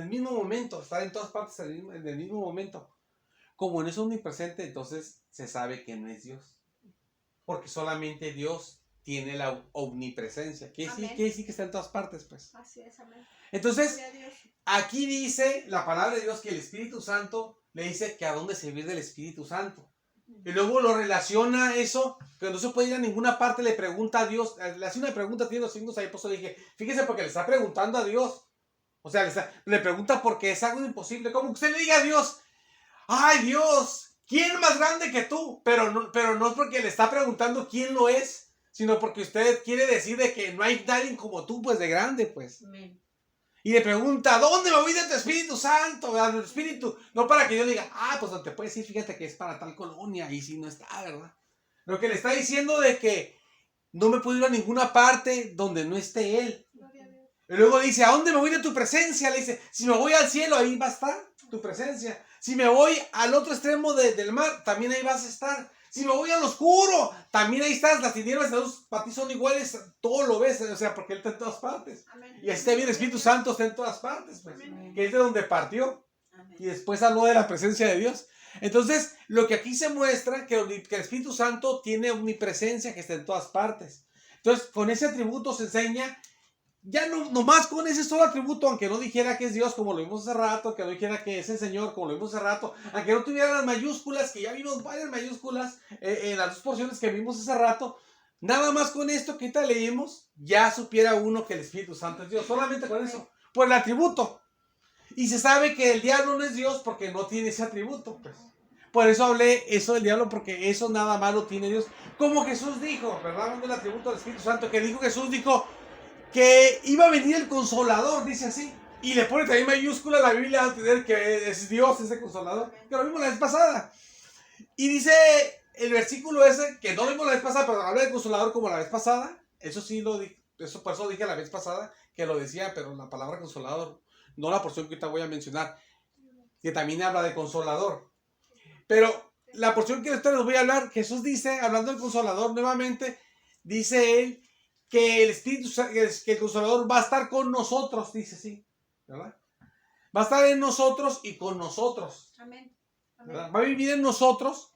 mismo momento, está en todas partes en el mismo momento. Como no es omnipresente, entonces se sabe que no es Dios. Porque solamente Dios tiene la omnipresencia. ¿Qué decir que está en todas partes, pues? Así es, amén. Entonces, aquí dice la palabra de Dios que el Espíritu Santo le dice que a dónde servir del Espíritu Santo. Y luego lo relaciona eso, que no se puede ir a ninguna parte, le pregunta a Dios, le hace una pregunta, tiene los signos ahí, por eso le dije, fíjese porque le está preguntando a Dios. O sea, le pregunta porque es algo imposible. Como que usted le diga a Dios, ¡ay, Dios! ¿Quién es más grande que tú? Pero no es porque le está preguntando quién lo es, sino porque usted quiere decir de que no hay nadie como tú, pues, de grande, pues. Amén. Y le pregunta, ¿dónde me voy de tu Espíritu Santo? ¿Verdad? Tu Espíritu. No para que yo diga, pues no te puedes decir, fíjate que es para tal colonia, y si no está, ¿verdad? Lo que le está diciendo de que no me puedo ir a ninguna parte donde no esté Él. Y luego dice, ¿a dónde me voy de tu presencia? Le dice, si me voy al cielo, ahí va a estar tu presencia. Si me voy al otro extremo del mar, también ahí vas a estar. Si me voy al oscuro, también ahí estás. Las tinieblas para ti son iguales, todo lo ves, o sea, porque Él está en todas partes. Amén. Y así también el Espíritu Santo está en todas partes, pues. Amén. Que es de donde partió. Amén. Y después habló de la presencia de Dios. Entonces, lo que aquí se muestra, que el Espíritu Santo tiene omnipresencia, que está en todas partes. Entonces, con ese atributo se enseña ya no, nomás con ese solo atributo, aunque no dijera que es Dios, como lo vimos hace rato, aunque no dijera que es el Señor, como lo vimos hace rato, aunque no tuviera las mayúsculas, que ya vimos varias mayúsculas en las dos porciones que vimos hace rato, nada más con esto que ahorita leímos, ya supiera uno que el Espíritu Santo es Dios, solamente con eso, por el atributo. Y se sabe que el diablo no es Dios porque no tiene ese atributo, pues. Por eso hablé eso del diablo, porque eso nada más lo tiene Dios. Como Jesús dijo, ¿verdad? Hablando del atributo del Espíritu Santo, que dijo Jesús, dijo que iba a venir el Consolador, dice así. Y le pone también mayúscula, la Biblia va a tener que es Dios ese Consolador. Que lo vimos la vez pasada. Y dice el versículo ese, que no vimos la vez pasada, pero habla del Consolador como la vez pasada. Eso sí lo dije, eso por eso dije la vez pasada, que lo decía, pero la palabra Consolador, no la porción que ahorita voy a mencionar, que también habla de Consolador. Pero la porción que ahorita les voy a hablar, Jesús dice, hablando del Consolador nuevamente, dice él que el Espíritu, que el Consolador va a estar con nosotros, dice así, ¿verdad? Va a estar en nosotros y con nosotros. Amén. ¿Verdad? Va a vivir en nosotros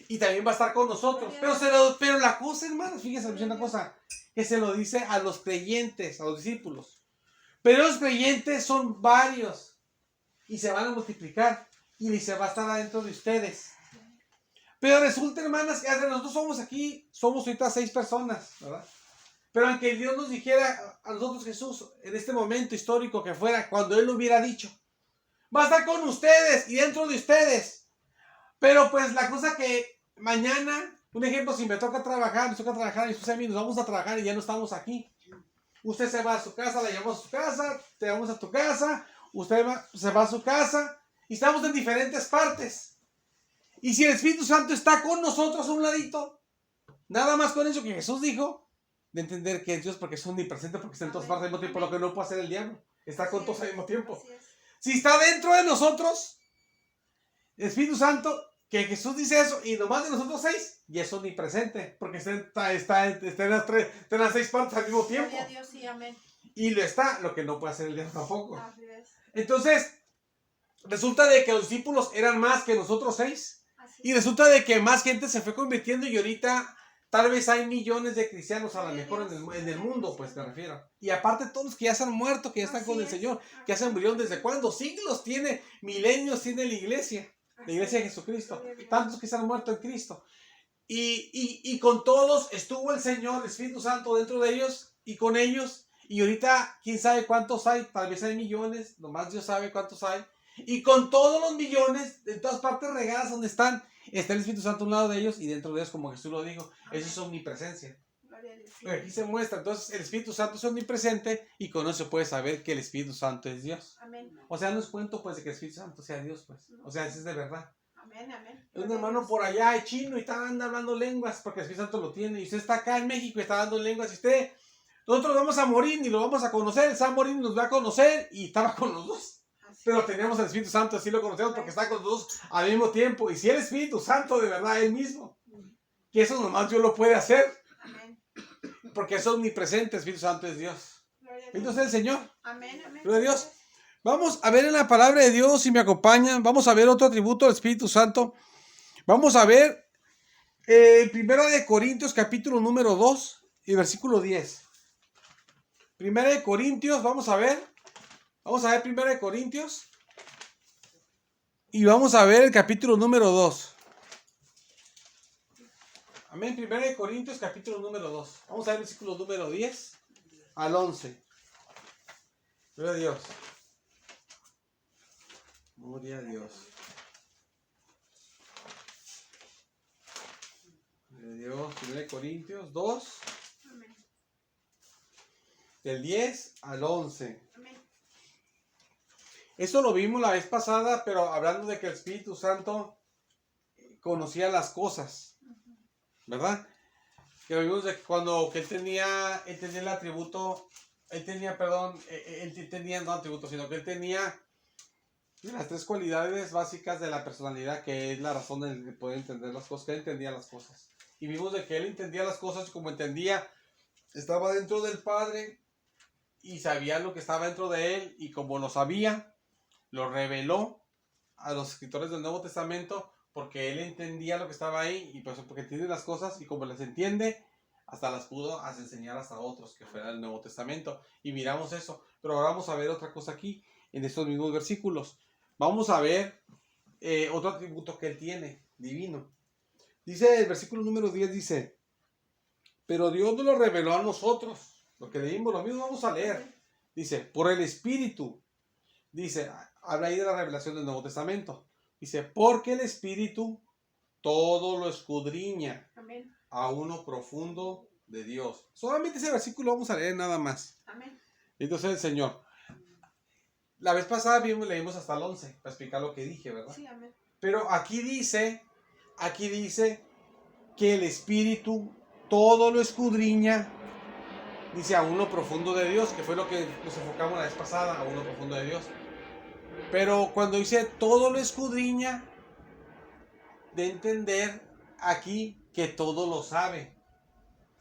y también va a estar con nosotros. Pero la cosa, hermanos, fíjense una cosa, que se lo dice a los creyentes, a los discípulos. Pero los creyentes son varios y se van a multiplicar y dice, va a estar adentro de ustedes. Pero resulta, hermanas, que nosotros somos aquí, somos ahorita 6 personas, ¿verdad? Pero aunque Dios nos dijera a nosotros, Jesús, en este momento histórico que fuera, cuando Él lo hubiera dicho, va a estar con ustedes y dentro de ustedes. Pero pues la cosa que mañana, un ejemplo, si me toca trabajar y usted a mí nos vamos a trabajar y ya no estamos aquí. Usted se va a su casa, la llevamos a su casa, te vamos a tu casa, se va a su casa y estamos en diferentes partes. Y si el Espíritu Santo está con nosotros a un ladito, nada más con eso que Jesús dijo, de entender que es Dios porque es omnipresente, porque está en todas partes al mismo tiempo, lo que no puede hacer el diablo. Está con todos al mismo tiempo. Si está dentro de nosotros, el Espíritu Santo, que Jesús dice eso, y nomás de nosotros 6, y es omnipresente, porque está en las 6 partes al mismo tiempo. Dios, sí, amén. Y lo está, lo que no puede hacer el diablo tampoco. Entonces, resulta de que los discípulos eran más que nosotros 6. Y resulta de que más gente se fue convirtiendo y ahorita tal vez hay millones de cristianos a lo mejor en el mundo, pues me refiero. Y aparte todos los que ya se han muerto, que ya están con el Señor, que ya se murieron desde cuándo, siglos tiene, milenios tiene la iglesia de Jesucristo. Tantos que se han muerto en Cristo. Y con todos estuvo el Señor, el Espíritu Santo dentro de ellos y con ellos. Y ahorita, quién sabe cuántos hay, tal vez hay millones, nomás Dios sabe cuántos hay. Y con todos los millones, en todas partes regadas donde está el Espíritu Santo a un lado de ellos y dentro de ellos, como Jesús lo dijo, eso es omnipresencia. Aquí se muestra, entonces el Espíritu Santo es omnipresente y con eso se puede saber que el Espíritu Santo es Dios. Amén. O sea, no es cuento pues de que el Espíritu Santo sea Dios, pues. O sea, eso es de verdad. Amén, amén. Un hermano por allá es chino y está hablando lenguas porque el Espíritu Santo lo tiene. Y usted está acá en México y está dando lenguas. Y nosotros vamos a morir y lo vamos a conocer. Él se va a morir y nos va a conocer y estaba con los dos. Pero teníamos el Espíritu Santo, así lo conocemos porque está con los dos al mismo tiempo. Y si el Espíritu Santo de verdad Él mismo, que eso nomás Dios lo puede hacer. Amén. Porque es omnipresente, el Espíritu Santo es Dios. Bendito sea el Señor. Amén, amén. Gloria a Dios. Vamos a ver en la palabra de Dios, si me acompañan, vamos a ver otro atributo del Espíritu Santo. Vamos a ver Primera de Corintios, capítulo número 2 y versículo 10. Primera de Corintios, vamos a ver Primera de Corintios y vamos a ver el capítulo número 2. Amén, Primera de Corintios, capítulo número 2. Vamos a ver el versículo número 10 al 11. Gloria a Dios. Gloria a Dios. Gloria a Dios. 1 Corintios 2. Amén. Del 10 al 11. Amén. Esto lo vimos la vez pasada, pero hablando de que el Espíritu Santo conocía las cosas. ¿Verdad? Que lo vimos de que cuando que él tenía el atributo, él tenía las 3 cualidades básicas de la personalidad, que es la razón de poder entender las cosas, que él entendía las cosas. Y vimos de que él entendía las cosas como entendía, estaba dentro del Padre y sabía lo que estaba dentro de él, y como lo sabía, lo reveló a los escritores del Nuevo Testamento, porque él entendía lo que estaba ahí, y pues porque entiende las cosas, y como las entiende, hasta las pudo enseñar hasta otros, que fuera el Nuevo Testamento. Y miramos eso. Pero ahora vamos a ver otra cosa aquí, en estos mismos versículos. Vamos a ver otro atributo que él tiene, divino. Dice el versículo número 10, dice, pero Dios nos lo reveló a nosotros. Lo que leímos, lo mismo vamos a leer. Dice, por el Espíritu. Dice, habla ahí de la revelación del Nuevo Testamento. Dice, porque el Espíritu todo lo escudriña Amén. a uno profundo de Dios. Solamente ese versículo vamos a leer nada más. Amén. Entonces el Señor. La vez pasada leímos hasta el 11 para explicar lo que dije, ¿verdad? Sí, amén. Pero aquí dice que el Espíritu todo lo escudriña, dice a uno profundo de Dios, que fue lo que nos enfocamos la vez pasada, a uno profundo de Dios. Pero cuando dice todo lo escudriña, de entender aquí que todo lo sabe.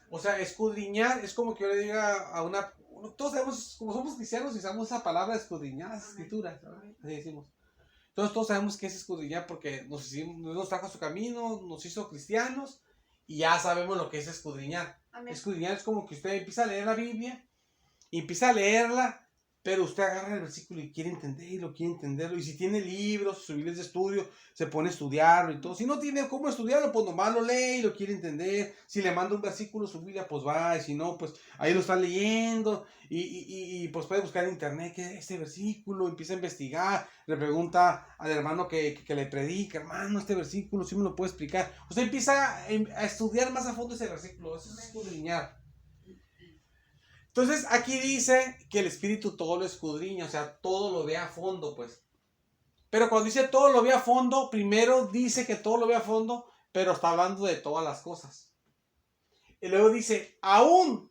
O sea, escudriñar es como que yo le diga a una... Todos sabemos, como somos cristianos, usamos esa palabra escudriñar las escrituras, ¿verdad? Así decimos. Entonces todos sabemos que es escudriñar porque nos trajo a su camino, nos hizo cristianos y ya sabemos lo que es escudriñar. Amén. Escudriñar es como que usted empieza a leer la Biblia y empieza a leerla, pero usted agarra el versículo y quiere entenderlo, y si tiene libros, sus Biblias de estudio, se pone a estudiarlo y todo. Si no tiene cómo estudiarlo, pues nomás lo lee y lo quiere entender. Si le manda un versículo a su Biblia, pues va, y si no, pues ahí lo está leyendo y pues puede buscar en internet que este versículo, empieza a investigar, le pregunta al hermano que le predica, hermano, este versículo, ¿sí me lo puede explicar? Usted empieza a estudiar más a fondo ese versículo, eso es escudriñar. Entonces aquí dice que el Espíritu todo lo escudriña, o sea, todo lo ve a fondo, pues. Pero cuando dice todo lo ve a fondo, primero dice que todo lo ve a fondo, pero está hablando de todas las cosas. Y luego dice, aún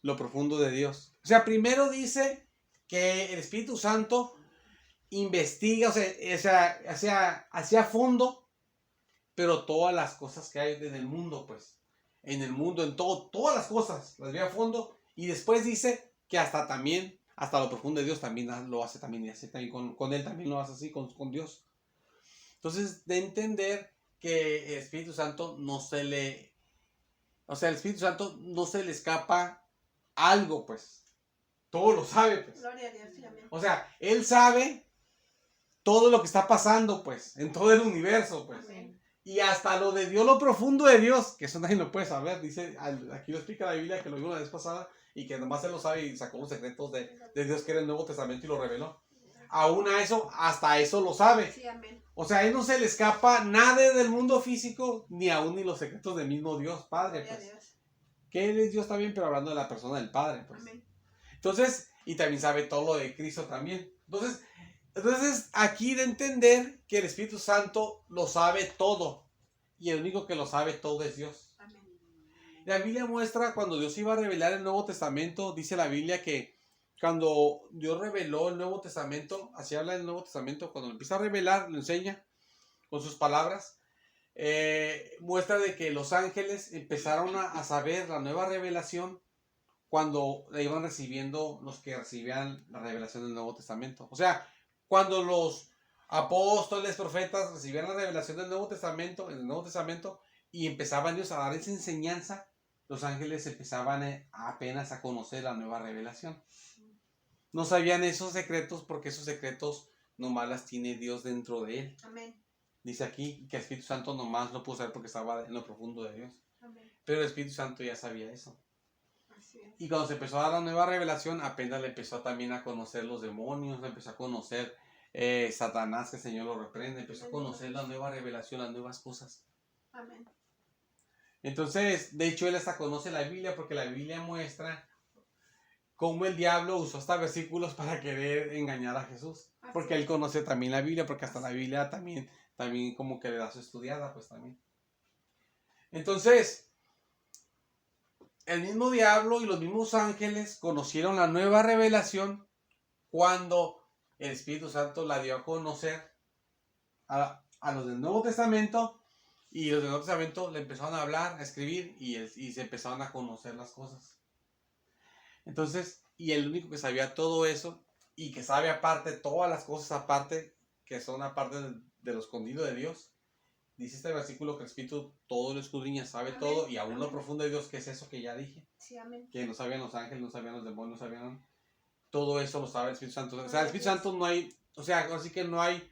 lo profundo de Dios. O sea, primero dice que el Espíritu Santo investiga, o sea, hacia fondo, pero todas las cosas que hay en el mundo, pues. En el mundo, en todo, todas las cosas, las ve a fondo. Y después dice que hasta lo profundo de Dios también lo hace también. Y hace también con Él también lo hace así, con Dios. Entonces, de entender que el Espíritu Santo el Espíritu Santo no se le escapa algo, pues. Todo lo sabe, pues. Gloria a Dios, sí, amén. O sea, Él sabe todo lo que está pasando, pues, en todo el universo, pues. Amén. Y hasta lo de Dios, lo profundo de Dios, que eso nadie lo puede saber. Dice, aquí lo explica la Biblia, que lo vimos la vez pasada, y que nomás Él lo sabe y sacó los secretos de Dios que era el Nuevo Testamento y lo reveló. Aún a eso, hasta eso lo sabe. Sí, amén. O sea, a Él no se le escapa nada del mundo físico, ni aún ni los secretos del mismo Dios Padre, Gloria a pues. Dios. Que Él es Dios también, pero hablando de la persona del Padre, pues. Amén. Entonces, y también sabe todo lo de Cristo también. Entonces, aquí de entender que el Espíritu Santo lo sabe todo. Y el único que lo sabe todo es Dios. Amén. La Biblia muestra cuando Dios iba a revelar el Nuevo Testamento, dice la Biblia que cuando Dios reveló el Nuevo Testamento, así habla del Nuevo Testamento, cuando lo empieza a revelar, lo enseña con sus palabras, muestra de que los ángeles empezaron a saber la nueva revelación cuando la iban recibiendo los que recibían la revelación del Nuevo Testamento. O sea, cuando los apóstoles, profetas recibían la revelación del Nuevo Testamento, en el Nuevo Testamento, y empezaban ellos a dar esa enseñanza, los ángeles empezaban apenas a conocer la nueva revelación. No sabían esos secretos porque esos secretos nomás las tiene Dios dentro de él. Amén. Dice aquí que el Espíritu Santo nomás lo pudo saber porque estaba en lo profundo de Dios. Amén. Pero el Espíritu Santo ya sabía eso. Así es. Y cuando se empezó a dar la nueva revelación, apenas le empezó también a conocer los demonios, le empezó a conocer Satanás, que el Señor lo reprende, empezó a conocer la nueva revelación, las nuevas cosas. Amén. Entonces, de hecho, él hasta conoce la Biblia porque la Biblia muestra cómo el diablo usó hasta versículos para querer engañar a Jesús. Porque él conoce también la Biblia, porque hasta la Biblia también como que le da su estudiada, pues también. Entonces, el mismo diablo y los mismos ángeles conocieron la nueva revelación cuando el Espíritu Santo la dio a conocer a los del Nuevo Testamento, y los del Nuevo Testamento le empezaron a hablar, a escribir, y se empezaron a conocer las cosas. Entonces, y el único que sabía todo eso, y que sabe aparte todas las cosas aparte, que son aparte de lo escondido de Dios, dice este versículo que el Espíritu todo lo escudriña, sabe Amén. todo, y aún lo Amén. profundo de Dios, que es eso que ya dije, Sí, amén. que no sabían los ángeles, no sabían los demonios, no sabían, todo eso lo sabe el Espíritu Santo. O sea, el Espíritu Santo no hay, o sea, así que no hay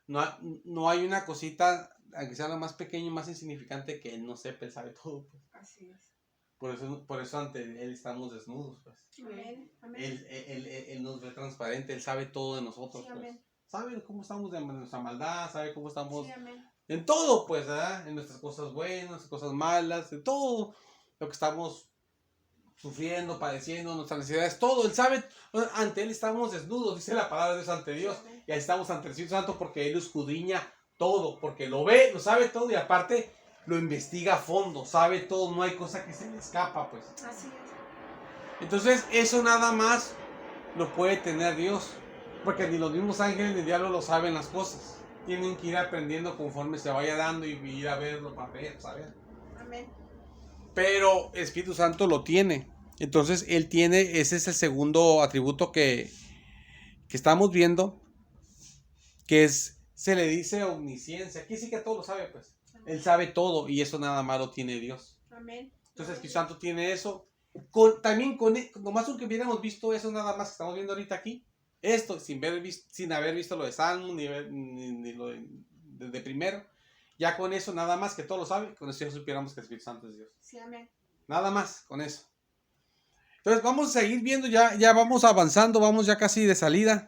una cosita, aunque sea la más pequeña y más insignificante, que Él no sepa, Él sabe todo, pues. Así es. Por eso ante Él estamos desnudos, pues. Amén. Amén. Él nos ve transparente, Él sabe todo de nosotros, Sí, pues. amén. Sabe cómo estamos de nuestra maldad, sabe cómo estamos Sí, amén. en todo, pues, ¿verdad? En nuestras cosas buenas, nuestras cosas malas, de todo lo que estamos sufriendo, padeciendo, nuestras necesidades, todo. Él sabe, ante Él estamos desnudos, dice la palabra de Dios ante Dios. Sí, amén. Y ahí estamos ante el Espíritu Santo porque Él lo escudriña todo, porque lo ve, lo sabe todo y aparte lo investiga a fondo, sabe todo, no hay cosa que se le escapa, pues. Así es. Entonces, eso nada más lo puede tener Dios, porque ni los mismos ángeles ni el diablo lo saben las cosas. Tienen que ir aprendiendo conforme se vaya dando y ir a verlo para ver, saber. Amén. Pero el Espíritu Santo lo tiene. Entonces, Él tiene, ese es el segundo atributo que estamos viendo, que se le dice omnisciencia. Aquí sí que todo lo sabe, pues. Él sabe todo y eso nada más lo tiene Dios. Amén. Entonces el Espíritu Santo tiene eso. Nomás aunque hubiéramos visto eso nada más que estamos viendo ahorita aquí, esto sin haber visto lo de Salmo, ni lo de primero, ya con eso nada más que todo lo sabe, con eso ya supiéramos que el Espíritu Santo es Dios. Sí, amén. Nada más con eso. Entonces vamos a seguir viendo, ya vamos avanzando, vamos ya casi de salida.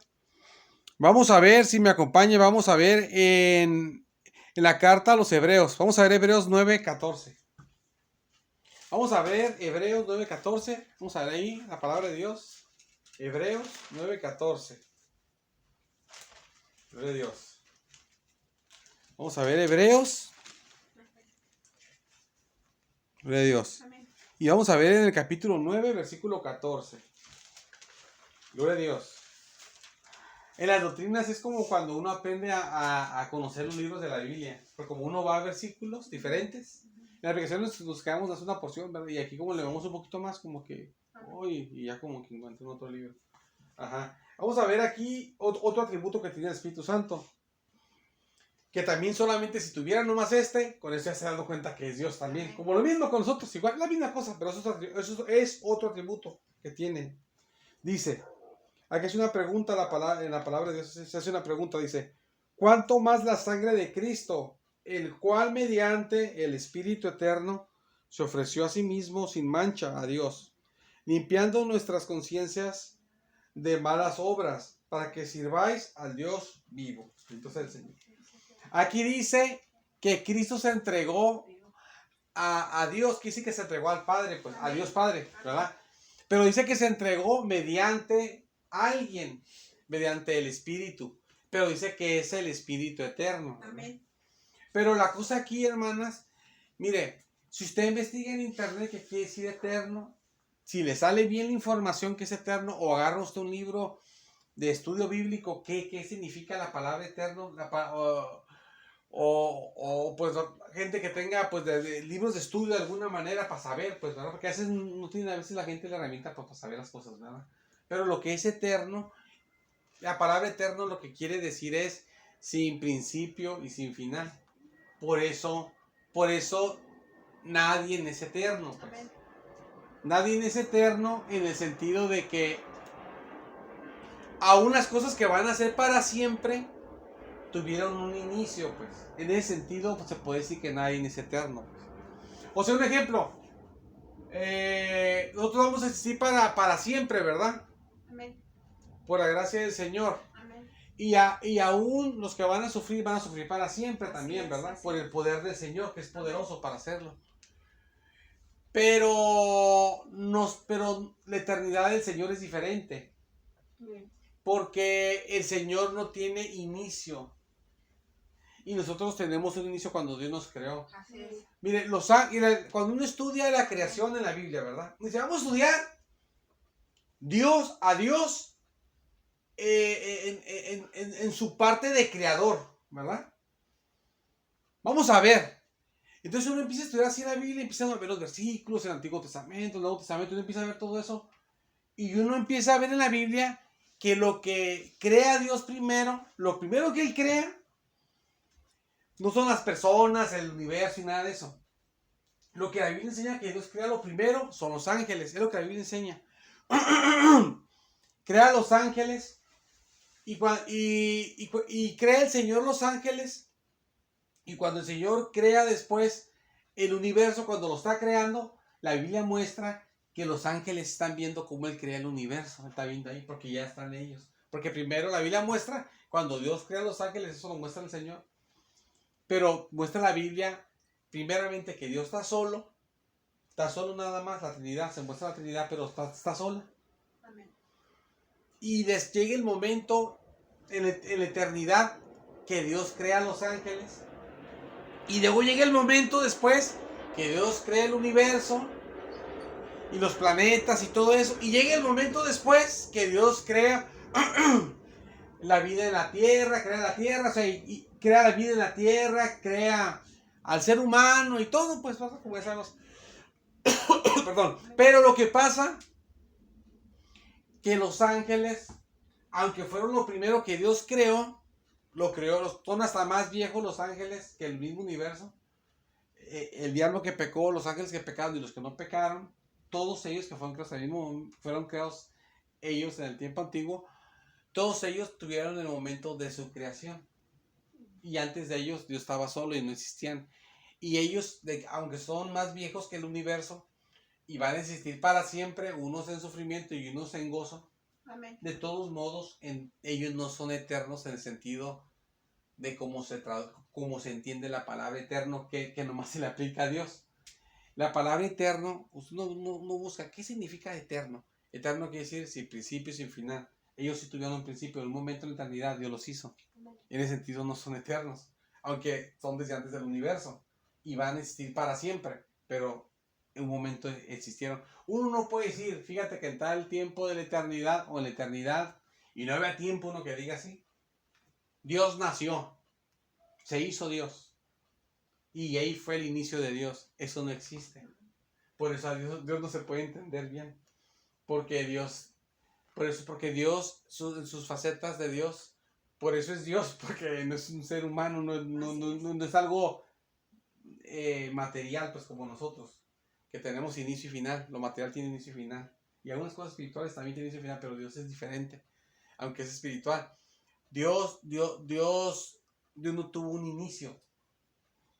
Vamos a ver si me acompaña, vamos a ver en la carta a los Hebreos. Vamos a ver Hebreos 9:14. Vamos a ver Hebreos 9:14. Vamos a ver ahí la palabra de Dios. Hebreos 9:14. Gloria a Dios. Vamos a ver Hebreos. Gloria a Dios. Amén. Y vamos a ver en el capítulo 9, versículo 14. Gloria a Dios. En las doctrinas es como cuando uno aprende a conocer los libros de la Biblia. Porque como uno va a versículos diferentes, en la aplicación nos quedamos hacer una porción, ¿verdad? Y aquí como le vemos un poquito más, como que, uy, y ya como que encuentro en otro libro. Ajá. Vamos a ver aquí otro atributo que tiene el Espíritu Santo. Que también solamente si tuviera nomás con eso ya se ha dado cuenta que es Dios también. Como lo mismo con nosotros, igual, la misma cosa, pero eso es otro atributo que tiene. Dice, aquí es una pregunta en la palabra de Dios, se hace una pregunta, dice, ¿cuánto más la sangre de Cristo, el cual mediante el Espíritu Eterno se ofreció a sí mismo sin mancha a Dios, limpiando nuestras conciencias de malas obras, para que sirváis al Dios vivo? Entonces el Señor. Aquí dice que Cristo se entregó a Dios, que dice que se entregó al Padre, pues a Dios Padre, ¿verdad? Pero dice que se entregó mediante alguien, mediante el Espíritu, pero dice que es el Espíritu Eterno. Amén. Pero la cosa aquí, hermanas, mire, si usted investiga en internet qué quiere decir eterno, si le sale bien la información que es eterno, o agarra usted un libro de estudio bíblico, qué significa la palabra eterno, o pues gente que tenga pues de libros de estudio de alguna manera para saber, pues, ¿verdad? Porque a veces no tiene a veces la gente la herramienta para saber las cosas, ¿verdad? Pero lo que es eterno, la palabra eterno lo que quiere decir es sin principio y sin final. Por eso nadie es eterno, pues. Amén. Nadie es eterno en el sentido de que aún las cosas que van a ser para siempre tuvieron un inicio, pues. En ese sentido, pues, se puede decir que nadie es eterno, pues. O sea, un ejemplo. Nosotros vamos a existir para siempre, ¿verdad? Amén. Por la gracia del Señor. Amén. Y aún los que van a sufrir para siempre también, es, ¿verdad? así Por es. el poder del Señor, que es poderoso para hacerlo. Pero la eternidad del Señor es diferente. Amén. Porque el Señor no tiene inicio. Y nosotros tenemos un inicio cuando Dios nos creó. Así es. Mire, cuando uno estudia la creación en la Biblia, ¿verdad? Dice, vamos a estudiar a Dios en su parte de creador, ¿verdad? Vamos a ver. Entonces uno empieza a estudiar así la Biblia, empieza a ver los versículos, el Antiguo Testamento, el Nuevo Testamento, uno empieza a ver todo eso. Y uno empieza a ver en la Biblia que lo que crea Dios primero, lo primero que Él crea, No son las personas, el universo y nada de eso. Lo que la Biblia enseña que Dios crea lo primero son los ángeles. Es lo que la Biblia enseña. Crea los ángeles y crea el Señor los ángeles. Y cuando el Señor crea después el universo, cuando lo está creando, la Biblia muestra que los ángeles están viendo cómo Él crea el universo. Está viendo ahí porque ya están ellos. Porque primero la Biblia muestra, cuando Dios crea los ángeles, eso lo muestra el Señor. Pero muestra la Biblia, primeramente, que Dios está solo nada más, la Trinidad, se muestra la Trinidad, pero está sola. Amén. Y llega el momento en la eternidad que Dios crea los ángeles. Y luego llega el momento después que Dios crea el universo y los planetas y todo eso. Y llega el momento después que Dios crea la vida en la tierra, o sea, y crea la vida en la tierra, crea al ser humano y todo, pues pasa como sabemos. Perdón. Pero lo que pasa que los ángeles, aunque fueron lo primero que Dios creó, son hasta más viejos los ángeles que el mismo universo. El diablo que pecó, los ángeles que pecaron y los que no pecaron, todos ellos que fueron creados ellos en el tiempo antiguo, todos ellos tuvieron el momento de su creación. Y antes de ellos Dios estaba solo y no existían. Y ellos, aunque son más viejos que el universo, y van a existir para siempre, unos en sufrimiento y unos en gozo. Amén. De todos modos, ellos no son eternos en el sentido de cómo se entiende la palabra eterno, que nomás se le aplica a Dios. La palabra eterno, usted no busca qué significa eterno. Eterno quiere decir sin principio, sin final. Ellos sí tuvieron un principio, en un momento en la eternidad Dios los hizo. En ese sentido no son eternos, aunque son desde antes del universo y van a existir para siempre, pero en un momento existieron. Uno no puede decir, fíjate que en tal tiempo de la eternidad o en la eternidad, y no había tiempo uno que diga así. Dios nació, se hizo Dios, y ahí fue el inicio de Dios. Eso no existe. Por eso a Dios no se puede entender bien, porque Dios, en sus facetas de Dios, por eso es Dios, porque no es un ser humano, no es algo material, pues como nosotros, que tenemos inicio y final. Lo material tiene inicio y final, y algunas cosas espirituales también tienen inicio y final, pero Dios es diferente, aunque es espiritual. Dios no tuvo un inicio.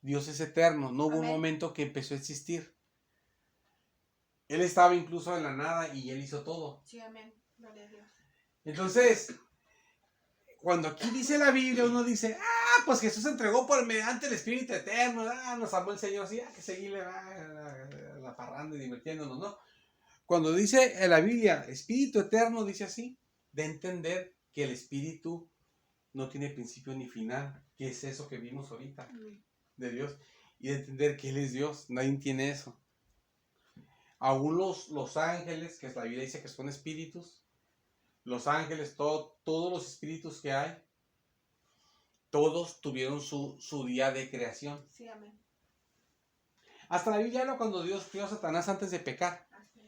Dios es eterno, no hubo un momento que empezó a existir. Él estaba incluso en la nada y Él hizo todo. Sí, amén. Gloria a Dios. Entonces, cuando aquí dice la Biblia, uno dice, pues Jesús entregó por mediante el Espíritu Eterno, nos amó el Señor, así, que seguirle la parranda y divirtiéndonos, ¿no? Cuando dice en la Biblia, Espíritu Eterno, dice así, de entender que el Espíritu no tiene principio ni final, que es eso que vimos ahorita, de Dios, y de entender que Él es Dios. Nadie tiene eso. Aún los ángeles, que la Biblia dice que son espíritus, los ángeles, todos los espíritus que hay, todos tuvieron su día de creación. Sí, amén. Hasta la Biblia habla cuando Dios creó a Satanás antes de pecar.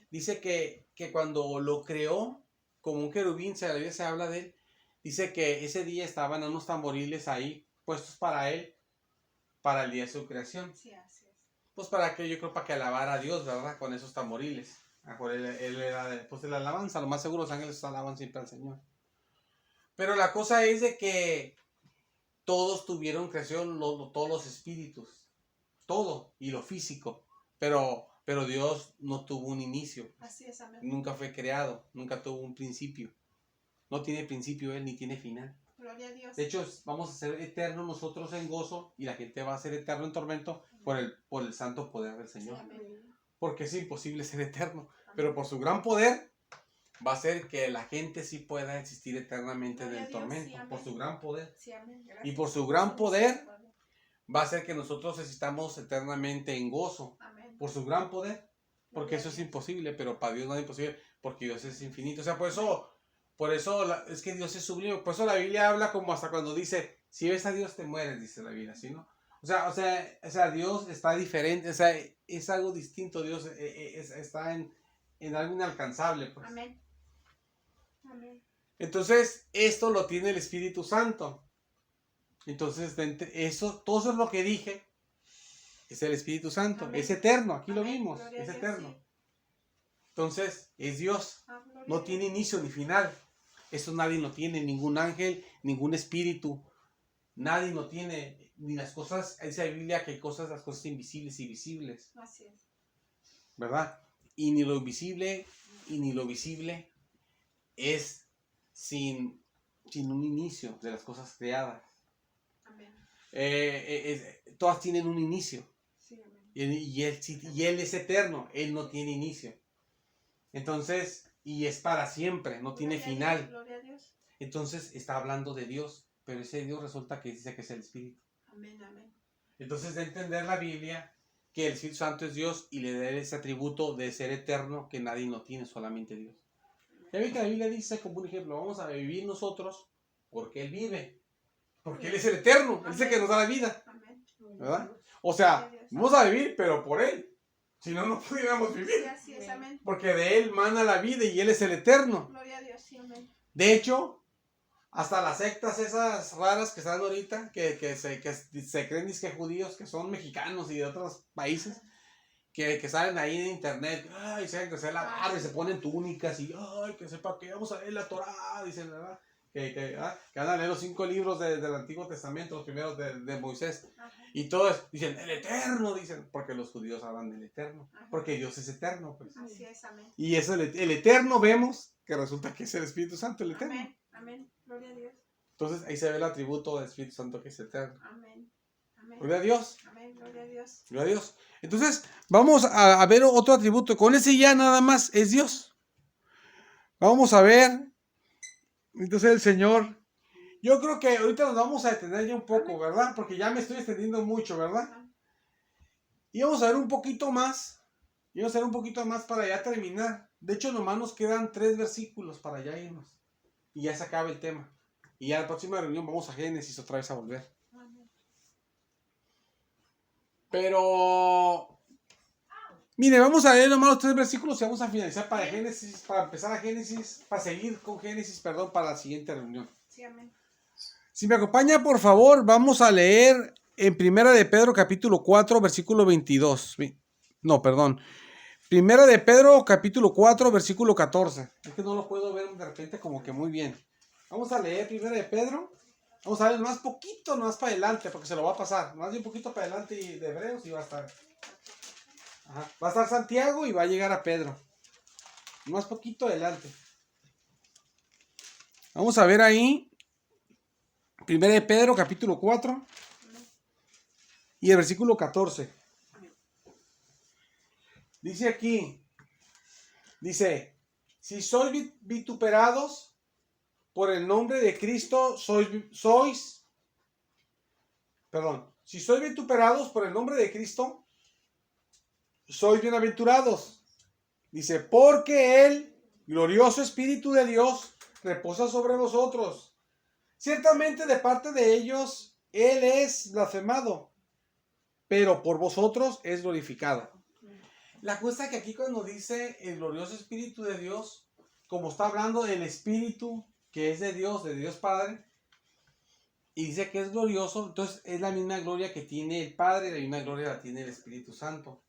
Dice que cuando lo creó como un querubín, la Biblia se habla de él, dice que ese día estaban unos tamboriles ahí puestos para él, para el día de su creación. Sí, así es. Pues para que, yo creo, para que alabara a Dios, ¿verdad? Con esos tamboriles. Él era pues de la alabanza, lo más seguro los ángeles alaban siempre al Señor. Pero la cosa es de que todos tuvieron creación, todos los espíritus, todo, y lo físico, pero Dios no tuvo un inicio. Así es, amén. Nunca fue creado, nunca tuvo un principio. No tiene principio Él, ni tiene final. Gloria a Dios. De hecho, vamos a ser eternos nosotros en gozo, y la gente va a ser eterno en tormento por el santo poder del Señor. Sí, amén. Porque es imposible ser eterno, pero por su gran poder va a hacer que la gente sí pueda existir eternamente en el tormento, sí, por su gran poder. Sí, amén. Y por su gran poder va a hacer que nosotros existamos eternamente en gozo, amén. por su gran poder, porque eso es imposible, pero para Dios no es imposible, porque Dios es infinito. O sea, por eso es que Dios es sublime. Por eso la Biblia habla como hasta cuando dice, si ves a Dios te mueres, dice la Biblia, ¿sí, no? O sea, Dios está diferente, o sea, es algo distinto. Dios está en algo inalcanzable, pues. Amén. Amén. Entonces, esto lo tiene el Espíritu Santo. Entonces, todo eso es lo que dije. Es el Espíritu Santo. Amén. Es eterno. Aquí lo Amén. vimos. Gloria a Es Dios, eterno. sí. Entonces, es Dios. Gloria No a tiene Dios. inicio ni final. Eso nadie lo tiene. Ningún ángel, ningún espíritu. Nadie lo tiene. Ni las cosas. Dice la Biblia que hay cosas, las cosas invisibles y visibles. Así es. ¿Verdad? Y ni lo invisible y ni lo visible es sin un inicio de las cosas creadas. Amén. Todas tienen un inicio. Sí, amén. Y él es eterno. Él no tiene inicio. Entonces, y es para siempre. No tiene Gloria a final. Dios, gloria a Dios. Entonces está hablando de Dios. Pero ese Dios resulta que dice que es el Espíritu. Amén, amén. Entonces, de entender la Biblia, que el Espíritu Santo es Dios y le da ese atributo de ser eterno que nadie lo tiene, solamente Dios. Ya ve que la Biblia dice, como un ejemplo, vamos a vivir nosotros porque Él vive. Porque Él es el eterno. Él es el que nos da la vida. Amén. ¿Verdad? O sea, vamos a vivir, pero por Él. Si no, no pudiéramos Sí, vivir. así es, amén. Porque de Él mana la vida y Él es el eterno. Gloria a Dios, sí, amén. De hecho, hasta las sectas esas raras que están ahorita, que se creen disque judíos, que son mexicanos y de otros países, que salen ahí en internet, ay, se hacen crecer la barba y se ponen túnicas y, ay, que sepa que vamos a leer la Torá, dicen, ¿verdad? Que van a leer los 5 libros del Antiguo Testamento, los primeros de Moisés. Ajá. Y todos dicen, el Eterno, dicen, porque los judíos hablan del Eterno, Ajá. porque Dios es eterno, pues. Así es, amén. Y eso, el Eterno, vemos que resulta que es el Espíritu Santo, el Eterno. Amén, amén. Gloria a Dios. Entonces ahí se ve el atributo del Espíritu Santo que es eterno. Amén. Amén. Gloria a Dios. Amén, gloria a Dios. Gloria a Dios. Entonces vamos a ver otro atributo. Con ese ya nada más es Dios. Vamos a ver. Entonces el Señor. Yo creo que ahorita nos vamos a detener ya un poco, ¿verdad? Porque ya me estoy extendiendo mucho, ¿verdad? Ajá. Y vamos a ver un poquito más. Y vamos a ver un poquito más para ya terminar. De hecho, nomás nos quedan 3 versículos para ya irnos. Y ya se acaba el tema. Y ya la próxima reunión vamos a Génesis otra vez a volver. Amén. Pero, mire, vamos a leer nomás los 3 versículos y vamos a finalizar para Génesis, para empezar a Génesis, para seguir con Génesis, perdón, para la siguiente reunión. Sí, amén. Si me acompaña, por favor, vamos a leer en Primera de Pedro, capítulo 4, versículo 22. No, perdón. Primera de Pedro, capítulo 4, versículo 14. Es que no lo puedo ver de repente como que muy bien. Vamos a leer Primera de Pedro. Vamos a ver más poquito, más para adelante, porque se lo va a pasar. Más de un poquito para adelante y de Hebreos y va a estar. Ajá. Va a estar Santiago y va a llegar a Pedro. Más poquito adelante. Vamos a ver ahí. Primera de Pedro, capítulo 4. Y el versículo 14. Dice aquí. Dice. Si sois vituperados por el nombre de Cristo, si sois vituperados por el nombre de Cristo, sois bienaventurados. Dice, porque el glorioso Espíritu de Dios reposa sobre vosotros. Ciertamente de parte de ellos, Él es blasfemado, pero por vosotros es glorificado. La cosa que aquí cuando dice el glorioso Espíritu de Dios, como está hablando del Espíritu que es de Dios Padre, y dice que es glorioso, entonces es la misma gloria que tiene el Padre, la misma gloria la tiene el Espíritu Santo.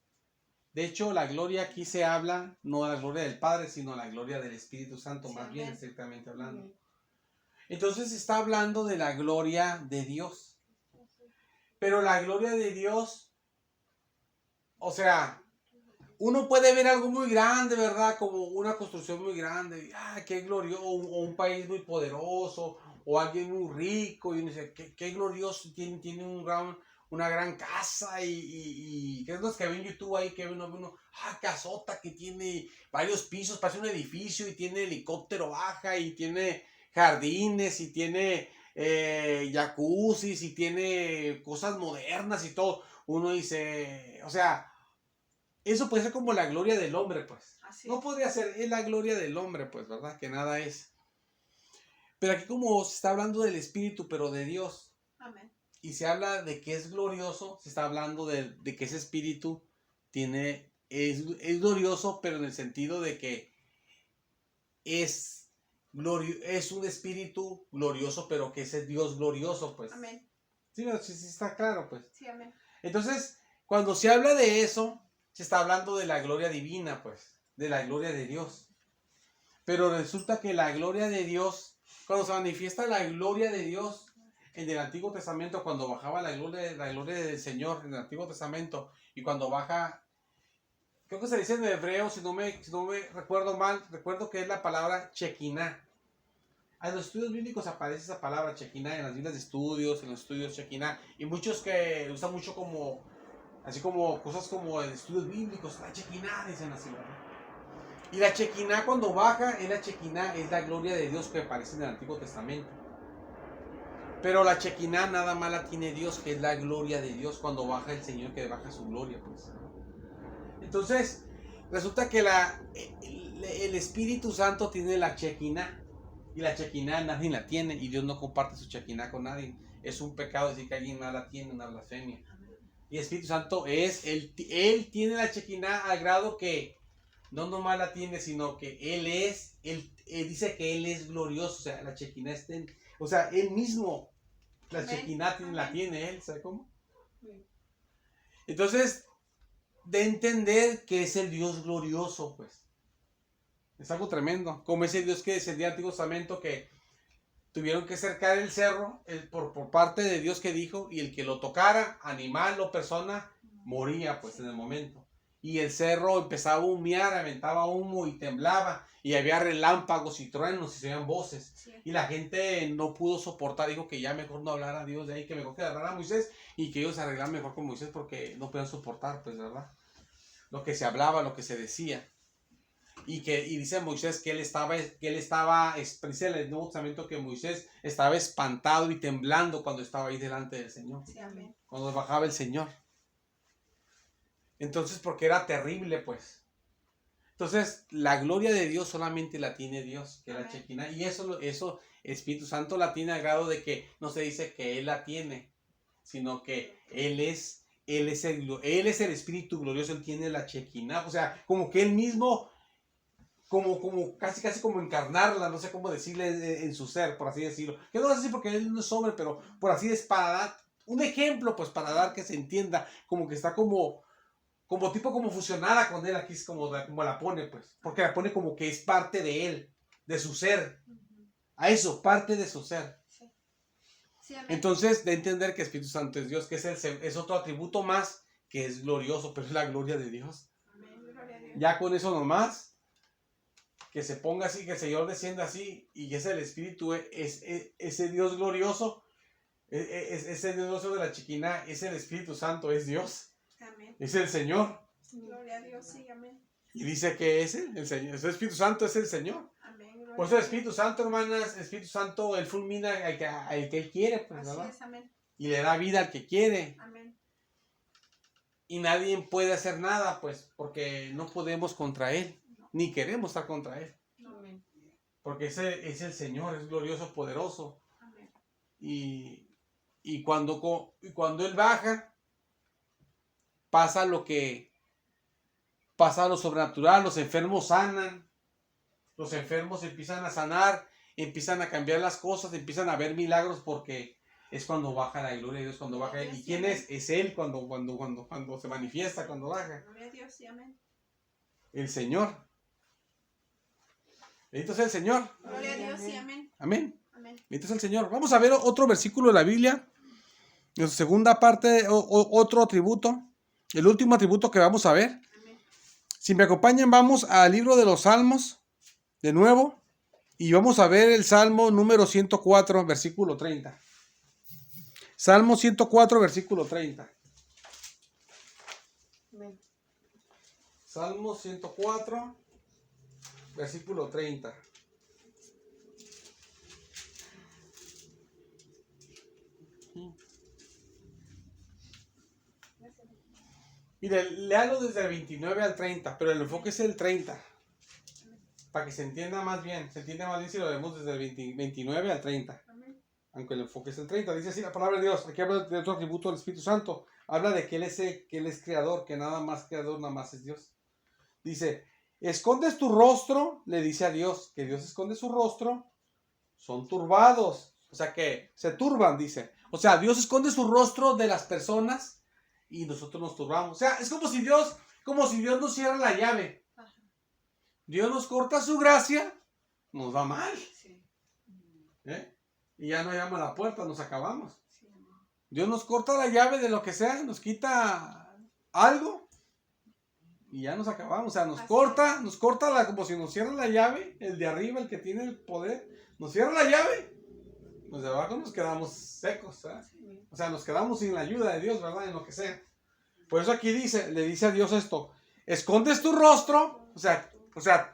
De hecho, la gloria aquí se habla, no a la gloria del Padre, sino a la gloria del Espíritu Santo, Sí, más bien, amén. estrictamente hablando. Entonces está hablando de la gloria de Dios. Pero la gloria de Dios, o sea, uno puede ver algo muy grande, ¿verdad? Como una construcción muy grande, qué glorioso, o un país muy poderoso, o alguien muy rico, y uno dice, qué glorioso, tiene una gran casa, y ¿qué es lo que ve en YouTube ahí? Que uno, casota que tiene varios pisos, parece un edificio, y tiene helicóptero baja, y tiene jardines, y tiene jacuzzis, y tiene cosas modernas y todo. Uno dice, o sea, eso puede ser como la gloria del hombre, pues. Así No es. podría ser, es la gloria del hombre, pues, ¿verdad? Que nada es. Pero aquí como se está hablando del Espíritu, pero de Dios, Amén. y se habla de que es glorioso, se está hablando de que ese Espíritu es glorioso, pero en el sentido de que es un Espíritu glorioso, pero que ese Dios glorioso, pues. Amén. Sí, sí, sí está claro, pues. Sí, amén. Entonces, cuando se habla de eso, se está hablando de la gloria divina, pues, de la gloria de Dios. Pero resulta que la gloria de Dios, cuando se manifiesta la gloria de Dios en el Antiguo Testamento, cuando bajaba la gloria del Señor en el Antiguo Testamento, y cuando baja, creo que se dice en hebreo, si no me recuerdo mal, recuerdo que es la palabra Shekinah. En los estudios bíblicos aparece esa palabra Shekinah, en las Biblias de estudios, en los estudios Shekinah, y muchos que usan mucho como, así como cosas como en estudios bíblicos, la Shekinah, dicen así, ¿verdad? Y la Shekinah cuando baja, es la gloria de Dios que aparece en el Antiguo Testamento. Pero la Shekinah nada más la tiene Dios, que es la gloria de Dios cuando baja el Señor, que baja su gloria, pues. Entonces, resulta que el Espíritu Santo tiene la Shekinah. Y la Shekinah nadie la tiene, y Dios no comparte su Shekinah con nadie. Es un pecado decir que alguien más la tiene, una blasfemia. Y el Espíritu Santo él tiene la Shekinah al grado que no nomás la tiene, sino que él dice que Él es glorioso, o sea, la Shekinah o sea, Él mismo, la Shekinah la tiene Él, ¿sabe cómo? Entonces, de entender que es el Dios glorioso, pues. Es algo tremendo, como ese Dios que descendía del Antiguo Testamento que tuvieron que cercar el cerro por parte de Dios que dijo, y el que lo tocara, animal o persona, moría pues en el momento. Y el cerro empezaba a humear, aventaba humo y temblaba, y había relámpagos y truenos y se oían voces. Sí. Y la gente no pudo soportar, dijo que ya mejor no hablara a Dios de ahí, que mejor que agarrara a Moisés, y que ellos se arreglaran mejor con Moisés porque no podían soportar, pues, ¿verdad? Lo que se hablaba, lo que se decía. Y dice Moisés que él estaba, dice el Nuevo Testamento que Moisés estaba espantado y temblando cuando estaba ahí delante del Señor. Sí, amén. Cuando bajaba el Señor. Entonces, porque era terrible, pues. Entonces, la gloria de Dios solamente la tiene Dios, que es la Shekinah. Y eso Espíritu Santo la tiene al grado de que no se dice que Él la tiene, sino que Él es el Espíritu glorioso, Él tiene la Shekinah. O sea, como que Él mismo, como casi como encarnarla, no sé cómo decirle en su ser, por así decirlo. Que no es así porque Él no es hombre, pero por así es para dar un ejemplo, pues para dar que se entienda, como que está como fusionada con él, aquí es como la pone, pues, porque la pone como que es parte de él, de su ser, a eso, parte de su ser. Sí. Sí, amén. Entonces, de entender que Espíritu Santo es Dios, que es otro atributo más, que es glorioso, pero es la gloria de Dios. Amén. Gloria a Dios. Ya con eso nomás, que se ponga así, que el Señor descienda así, y es el Espíritu, ese Dios glorioso, ese Dios glorioso de la Shekinah, es el Espíritu Santo, es Dios. Amén. Es el Señor. Gloria a Dios, sí, amén. Y dice que es Él, el Señor. El Espíritu Santo es el Señor. Amén. Por eso el Espíritu Santo, hermanas, el Espíritu Santo, Él fulmina al que Él quiere, pues, Así ¿verdad? es, amén. Y le da vida al que quiere. Amén. Y nadie puede hacer nada, pues, porque no podemos contra Él. Ni queremos estar contra Él. Amén. Porque ese es el Señor, es glorioso, poderoso. Amén. Y cuando Él baja, pasa lo sobrenatural, los enfermos sanan, los enfermos empiezan a sanar, empiezan a cambiar las cosas, empiezan a ver milagros porque es cuando baja la gloria de Dios, cuando baja Él. ¿Y quién es? Es Él cuando se manifiesta, cuando baja. Gloria a Dios, sí, amén. El Señor. Bendito sea el Señor. Gloria a Dios, sí, amén. Amén. Amén. Bendito sea el Señor. Vamos a ver otro versículo de la Biblia. En su segunda parte, otro atributo. El último atributo que vamos a ver. Amén. Si me acompañan, vamos al libro de los Salmos, de nuevo, y vamos a ver el Salmo número 104, versículo 30. Salmo 104, versículo 30. Amén. Salmo 104, versículo 30. Mire, léalo desde el 29 al 30, pero el enfoque es el 30. Para que se entienda más bien. Se entiende más bien si lo vemos desde el 29 al 30. Amén. Aunque el enfoque es el 30. Dice así la palabra de Dios. Aquí habla de otro atributo del Espíritu Santo. Habla de que Él es creador, que nada más creador, nada más es Dios. Dice, escondes tu rostro, le dice a Dios, que Dios esconde su rostro, son turbados. sea que se turban, dice. O sea, Dios esconde su rostro de las personas y nosotros nos turbamos. O sea, es como si Dios nos cierra la llave. Ajá. Dios nos corta su gracia, nos va mal. Sí. ¿Eh? Y ya no llama a la puerta, nos acabamos. Sí, amén. Dios nos corta la llave de lo que sea, nos quita algo y ya nos acabamos. O sea, nos Así corta como si nos cierra la llave, el de arriba, el que tiene el poder, nos cierra la llave. Los de abajo nos quedamos secos, ¿verdad? Sí. O sea, nos quedamos sin la ayuda de Dios, ¿verdad? En lo que sea. Por eso aquí le dice a Dios esto: escondes tu rostro, o sea,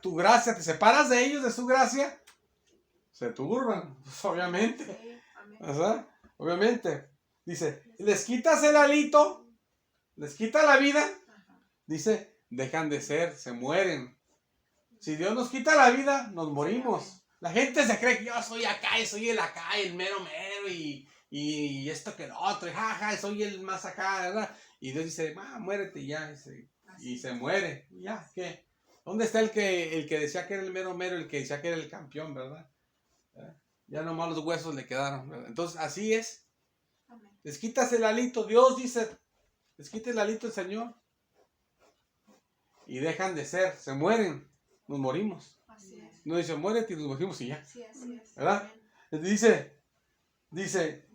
tu gracia, te separas de ellos, de su gracia, se turban, pues, obviamente. Sí, amén. ¿Verdad? Obviamente. Dice, les quitas el alito, les quita la vida, Ajá. dice, dejan de ser, se mueren. Si Dios nos quita la vida, nos morimos. La gente se cree que yo soy acá y soy el acá, el mero mero y esto que lo otro, y jaja, soy el más acá, ¿verdad? Y Dios dice, muérete y ya, y se muere. ¿Y ya? ¿Qué? ¿Dónde está el que decía que era el mero mero, el que decía que era el campeón, ¿verdad? Ya nomás los huesos le quedaron, ¿verdad? Entonces, así es. Amén. Les quitas el alito, Dios dice, les quita el alito el Señor. Y dejan de ser, se mueren, nos morimos. Así es. No dice, muérete y nos morimos y ya. Sí, así es. ¿Verdad? Amén. Dice,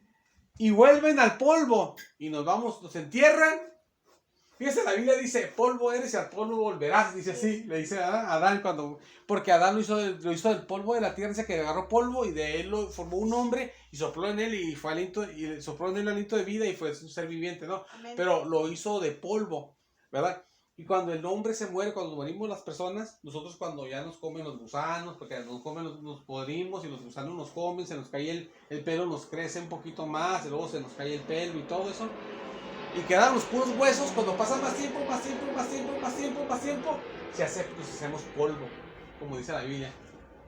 y vuelven al polvo y nos vamos, nos entierran. Fíjese, la Biblia dice, polvo eres y al polvo volverás. Dice así, le dice a Adán porque Adán lo hizo del polvo de la tierra, dice que agarró polvo y de él lo formó un hombre y sopló en él y sopló en él aliento de vida y fue un ser viviente, ¿no? Amén. Pero lo hizo de polvo, ¿verdad? Y cuando el hombre se muere, cuando morimos las personas, nosotros cuando ya nos comen los gusanos, porque nos comen, nos podrimos y los gusanos nos comen, se nos cae el pelo, nos crece un poquito más, y luego se nos cae el pelo y todo eso. Y quedan los puros huesos, cuando pasa más tiempo, nos hacemos polvo, como dice la Biblia.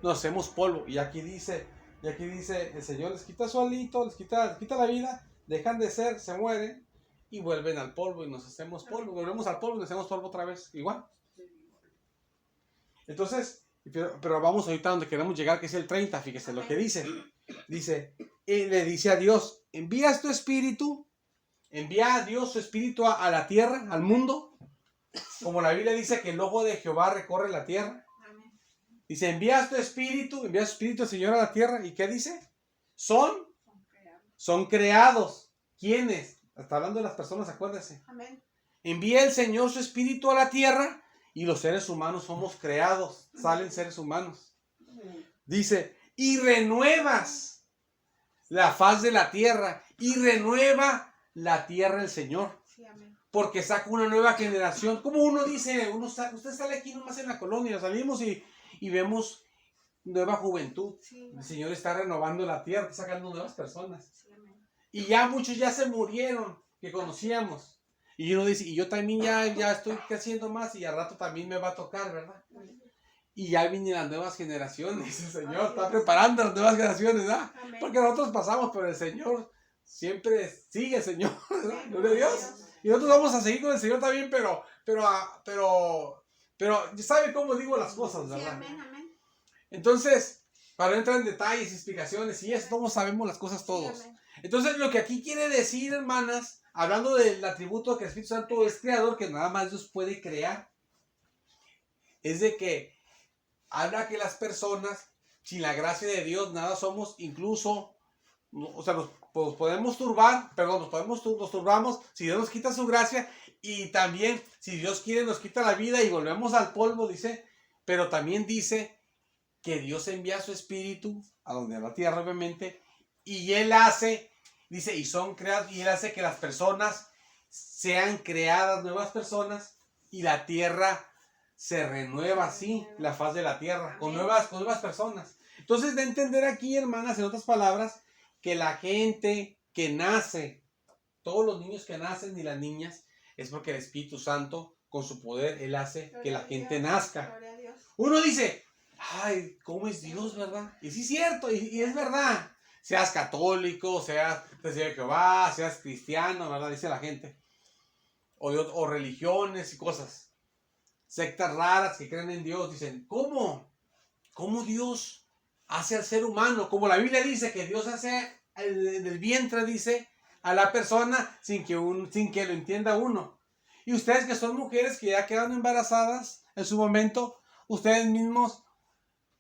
Nos hacemos polvo. Y aquí dice el Señor les quita su alito, les quita la vida, dejan de ser, se mueren y vuelven al polvo y nos hacemos polvo. Volvemos al polvo y nos hacemos polvo otra vez, igual. Entonces, pero vamos ahorita donde queremos llegar, que es el 30, fíjese lo que dice. Dice, le dice a Dios, envía a Dios su espíritu a la tierra, al mundo. Como la Biblia dice que el ojo de Jehová recorre la tierra. Amén. Dice, envía su espíritu el Señor a la tierra. ¿Y qué dice? Son creados. ¿Quiénes? Está hablando de las personas, acuérdese. Amén. Envía el Señor su espíritu a la tierra y los seres humanos somos creados. Salen seres humanos. Dice, y renuevas la faz de la tierra. Y renueva la tierra el Señor. Sí, amén. Porque saca una nueva generación. Como uno dice, usted sale aquí nomás en la colonia, salimos y vemos nueva juventud. Sí, El Señor está renovando la tierra, está sacando nuevas personas. sí, amén. Y ya muchos ya se murieron, que conocíamos. Y uno dice, y yo también ya estoy creciendo más y al rato también me va a tocar, ¿verdad? Y ya vienen las nuevas generaciones. El Señor está preparando las nuevas generaciones, ¿verdad? Amén. Porque nosotros pasamos, pero el Señor siempre sigue, el Señor, ¿verdad? Gloria a Dios. Y nosotros vamos a seguir con el Señor también, pero sabe cómo digo las cosas, Sí, ¿verdad? amén, amén. Entonces, para no entrar en detalles, explicaciones y eso, todos sabemos las cosas todos. Sí, amén. Entonces, lo que aquí quiere decir, hermanas, hablando del atributo que el Espíritu Santo es creador, que nada más Dios puede crear, es de que habla que las personas, sin la gracia de Dios, nada somos, incluso, o sea, nos podemos turbar, perdón, nos turbamos si Dios nos quita su gracia, y también, si Dios quiere, nos quita la vida y volvemos al polvo, dice, pero también dice que Dios envía su espíritu a donde a la tierra, obviamente, y Él hace, dice, y son creados, y Él hace que las personas sean creadas, nuevas personas, y la tierra se renueva así, la faz de la tierra, con nuevas personas. Entonces, de entender aquí, hermanas, en otras palabras, que la gente que nace, todos los niños que nacen y las niñas, es porque el Espíritu Santo, con su poder, Él hace que la gente nazca. Gloria a Dios. Uno dice, ay, ¿cómo es Dios, verdad? Y sí es cierto, y es verdad. Seas católico, seas testigo de Jehová, seas cristiano, ¿verdad? Dice la gente. O religiones y cosas. Sectas raras que creen en Dios, dicen, ¿cómo? ¿Cómo Dios hace al ser humano, como la Biblia dice que Dios hace en el vientre, dice, a la persona sin que lo entienda uno. Y ustedes que son mujeres que ya quedan embarazadas en su momento, ustedes mismos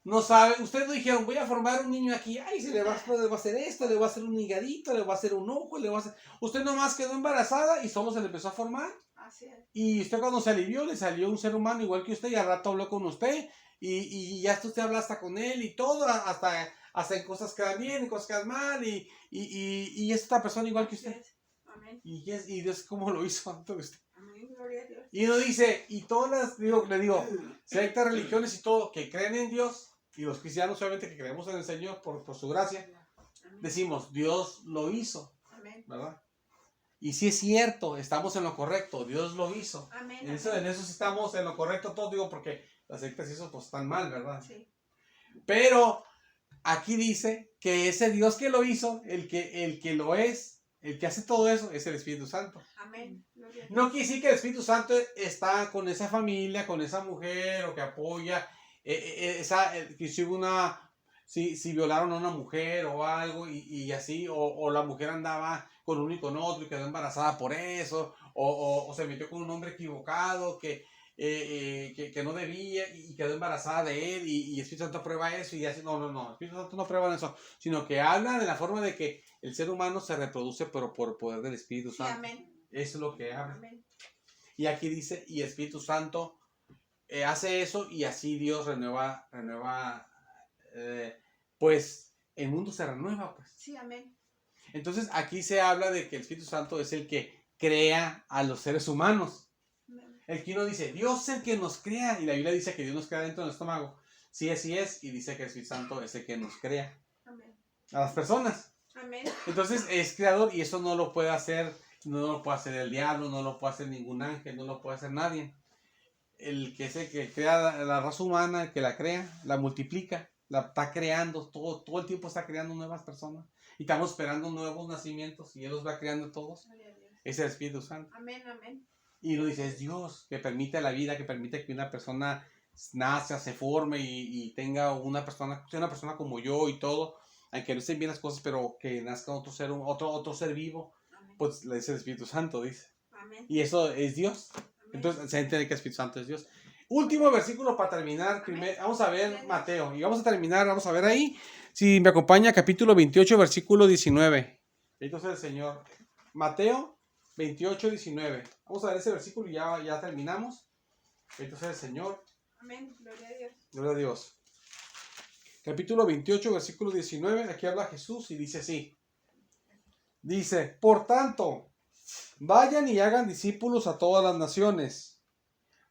no saben, ustedes no dijeron, voy a formar un niño aquí, ay, le va a hacer esto, le va a hacer un higadito, le va a hacer un ojo, le va a hacer... Usted nomás quedó embarazada y solo se le empezó a formar. Así es. Y usted cuando se alivió, le salió un ser humano igual que usted y al rato habló con usted. Y ya usted habla hasta con él y todo, hasta en cosas quedan bien, en cosas quedan mal. Y es otra persona igual que Así usted. es. Amén. Y Dios cómo lo hizo antes de usted. Amén. Gloria a Dios. Y uno dice, y todas las, le digo, sectas, religiones y todo, que creen en Dios, y los cristianos obviamente que creemos en el Señor por su gracia, Amén. decimos, Dios lo hizo, Amén. ¿verdad? Y si es cierto, estamos en lo correcto, Dios lo hizo. Amén. En eso sí estamos en lo correcto todos, digo, porque las sectas y eso pues están mal, ¿verdad? Sí. Pero aquí dice que ese Dios que lo hizo, el que lo es, el que hace todo eso, es el Espíritu Santo. Amén. Gloria a Dios. No quiere decir que el Espíritu Santo está con esa familia, con esa mujer, o que apoya, que si violaron a una mujer o algo, y así, o la mujer andaba con uno y con otro y quedó embarazada por eso, o se metió con un hombre equivocado que no debía y quedó embarazada de él, y el Espíritu Santo prueba eso, y así, no, el Espíritu Santo no prueba eso, sino que habla de la forma de que el ser humano se reproduce, pero por el poder del Espíritu Sí, Santo. amén. Eso es lo que habla. Amén. Y aquí dice, y el Espíritu Santo hace eso, y así Dios renueva, pues el mundo se renueva, pues. Sí, amén. Entonces aquí se habla de que el Espíritu Santo es el que crea a los seres humanos. Amén. El que uno dice, Dios es el que nos crea, y la Biblia dice que Dios nos crea dentro del estómago. Sí es, y dice que el Espíritu Santo es el que nos crea Amén. a las personas. Amén. Entonces es creador, y eso no lo puede hacer, no lo puede hacer el diablo, no lo puede hacer ningún ángel, no lo puede hacer nadie. El que es el que crea la raza humana, el que la crea, la multiplica, la está creando, todo el tiempo está creando nuevas personas. Y estamos esperando nuevos nacimientos, y Él los va creando todos. Gloria a Dios. Es el Espíritu Santo. Amén. Amén. Y lo dice, es Dios que permite la vida, que permite que una persona nazca, se forme y tenga sea una persona como yo y todo, aunque no estén bien las cosas, pero que nazca otro ser vivo, Amén. pues le dice el Espíritu Santo, dice. Amén. Y eso es Dios. Amén. Entonces se entiende que el Espíritu Santo es Dios. Último versículo para terminar. Vamos a ver Mateo. Y vamos a ver ahí. Si me acompaña, capítulo 28, versículo 19. Entonces el Señor. Mateo 28, 19. Vamos a ver ese versículo y ya terminamos. Entonces el Señor. Amén. Gloria a Dios. Gloria a Dios. Capítulo 28, versículo 19. Aquí habla Jesús y dice así. Dice, por tanto, vayan y hagan discípulos a todas las naciones.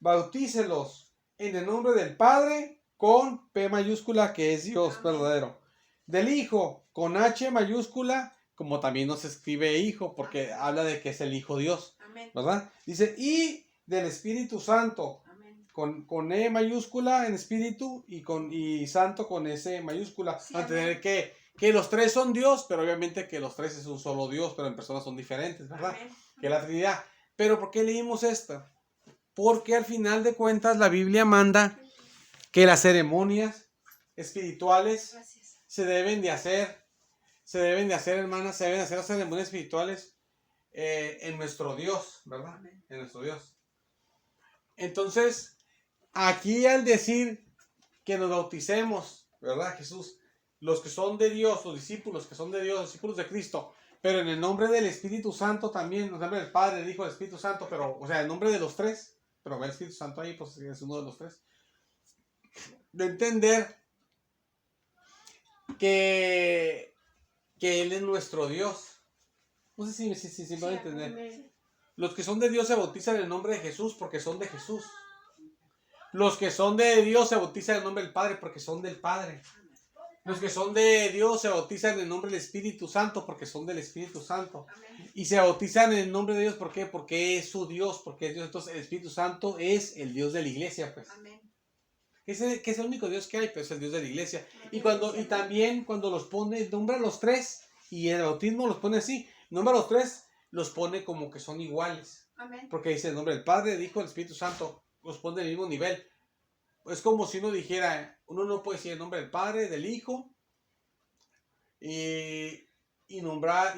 Bautícelos en el nombre del Padre con P mayúscula, que es Dios Amén. verdadero. Del Hijo con H mayúscula, como también nos escribe Hijo, porque habla de que es el Hijo Dios, Amén. ¿verdad? Dice, y del Espíritu Santo, Amén. con E mayúscula en Espíritu y Santo con S mayúscula. Sí, A entender que los tres son Dios, pero obviamente que los tres es un solo Dios, pero en personas son diferentes, ¿verdad? Amén. Que la Trinidad. Pero ¿por qué leímos esto? Porque al final de cuentas la Biblia manda que las ceremonias espirituales Gracias. se deben de hacer, hermanas, se deben de hacer las ceremonias espirituales en nuestro Dios, ¿verdad? Amén. En nuestro Dios. Entonces, aquí al decir que nos bauticemos, ¿verdad, Jesús? Los que son de Dios, los discípulos que son de Dios, los discípulos de Cristo, pero en el nombre del Espíritu Santo también, en el nombre del Padre, del Hijo, del Espíritu Santo, pero, o sea, en nombre de los tres, pero va el Espíritu Santo ahí, pues es uno de los tres. De entender que Él es nuestro Dios. No sé si me van a entender. Amén. Los que son de Dios se bautizan en el nombre de Jesús porque son de Jesús. Los que son de Dios se bautizan en el nombre del Padre porque son del Padre. Los que son de Dios se bautizan en el nombre del Espíritu Santo porque son del Espíritu Santo. Amén. Y se bautizan en el nombre de Dios, ¿por qué? Porque es su Dios, porque es Dios. Entonces el Espíritu Santo es el Dios de la iglesia, pues. Amén. Que es el único Dios que hay, pues es el Dios de la iglesia. Y Amén. también cuando los pone, nombra a los tres, y el bautismo los pone así, nombra a los tres, los pone como que son iguales. Amén. Porque dice el nombre del Padre, del Hijo, del Espíritu Santo, los pone del mismo nivel. es como si uno dijera, uno no puede decir el nombre del Padre, del Hijo, y nombrar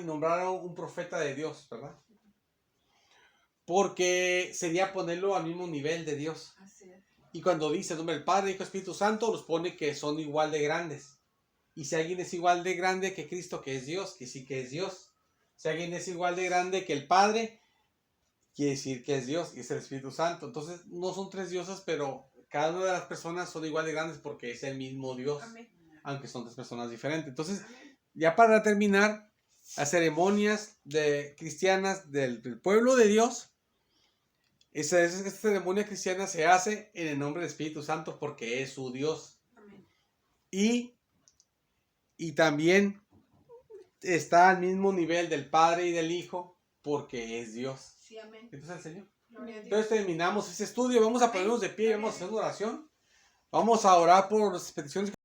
un profeta de Dios, ¿verdad? Porque sería ponerlo al mismo nivel de Dios. Así es. Y cuando dice el nombre del Padre, Hijo, Espíritu Santo, los pone que son igual de grandes. Y si alguien es igual de grande que Cristo, que es Dios, que sí que es Dios. Si alguien es igual de grande que el Padre, quiere decir que es Dios y es el Espíritu Santo. Entonces, no son tres dioses, pero cada una de las personas son igual de grandes porque es el mismo Dios. Amén. Aunque son tres personas diferentes. Entonces, Amén. ya para terminar, las ceremonias cristianas del pueblo de Dios, esta ceremonia cristiana se hace en el nombre del Espíritu Santo porque es su Dios. Amén. Y también está al mismo nivel del Padre y del Hijo porque es Dios. Sí, amén. Entonces el Señor. Gloria a Dios. Entonces terminamos ese estudio. Vamos a Amén. ponernos de pie y Gloria vamos a a hacer Dios. una oración. Vamos a orar por las peticiones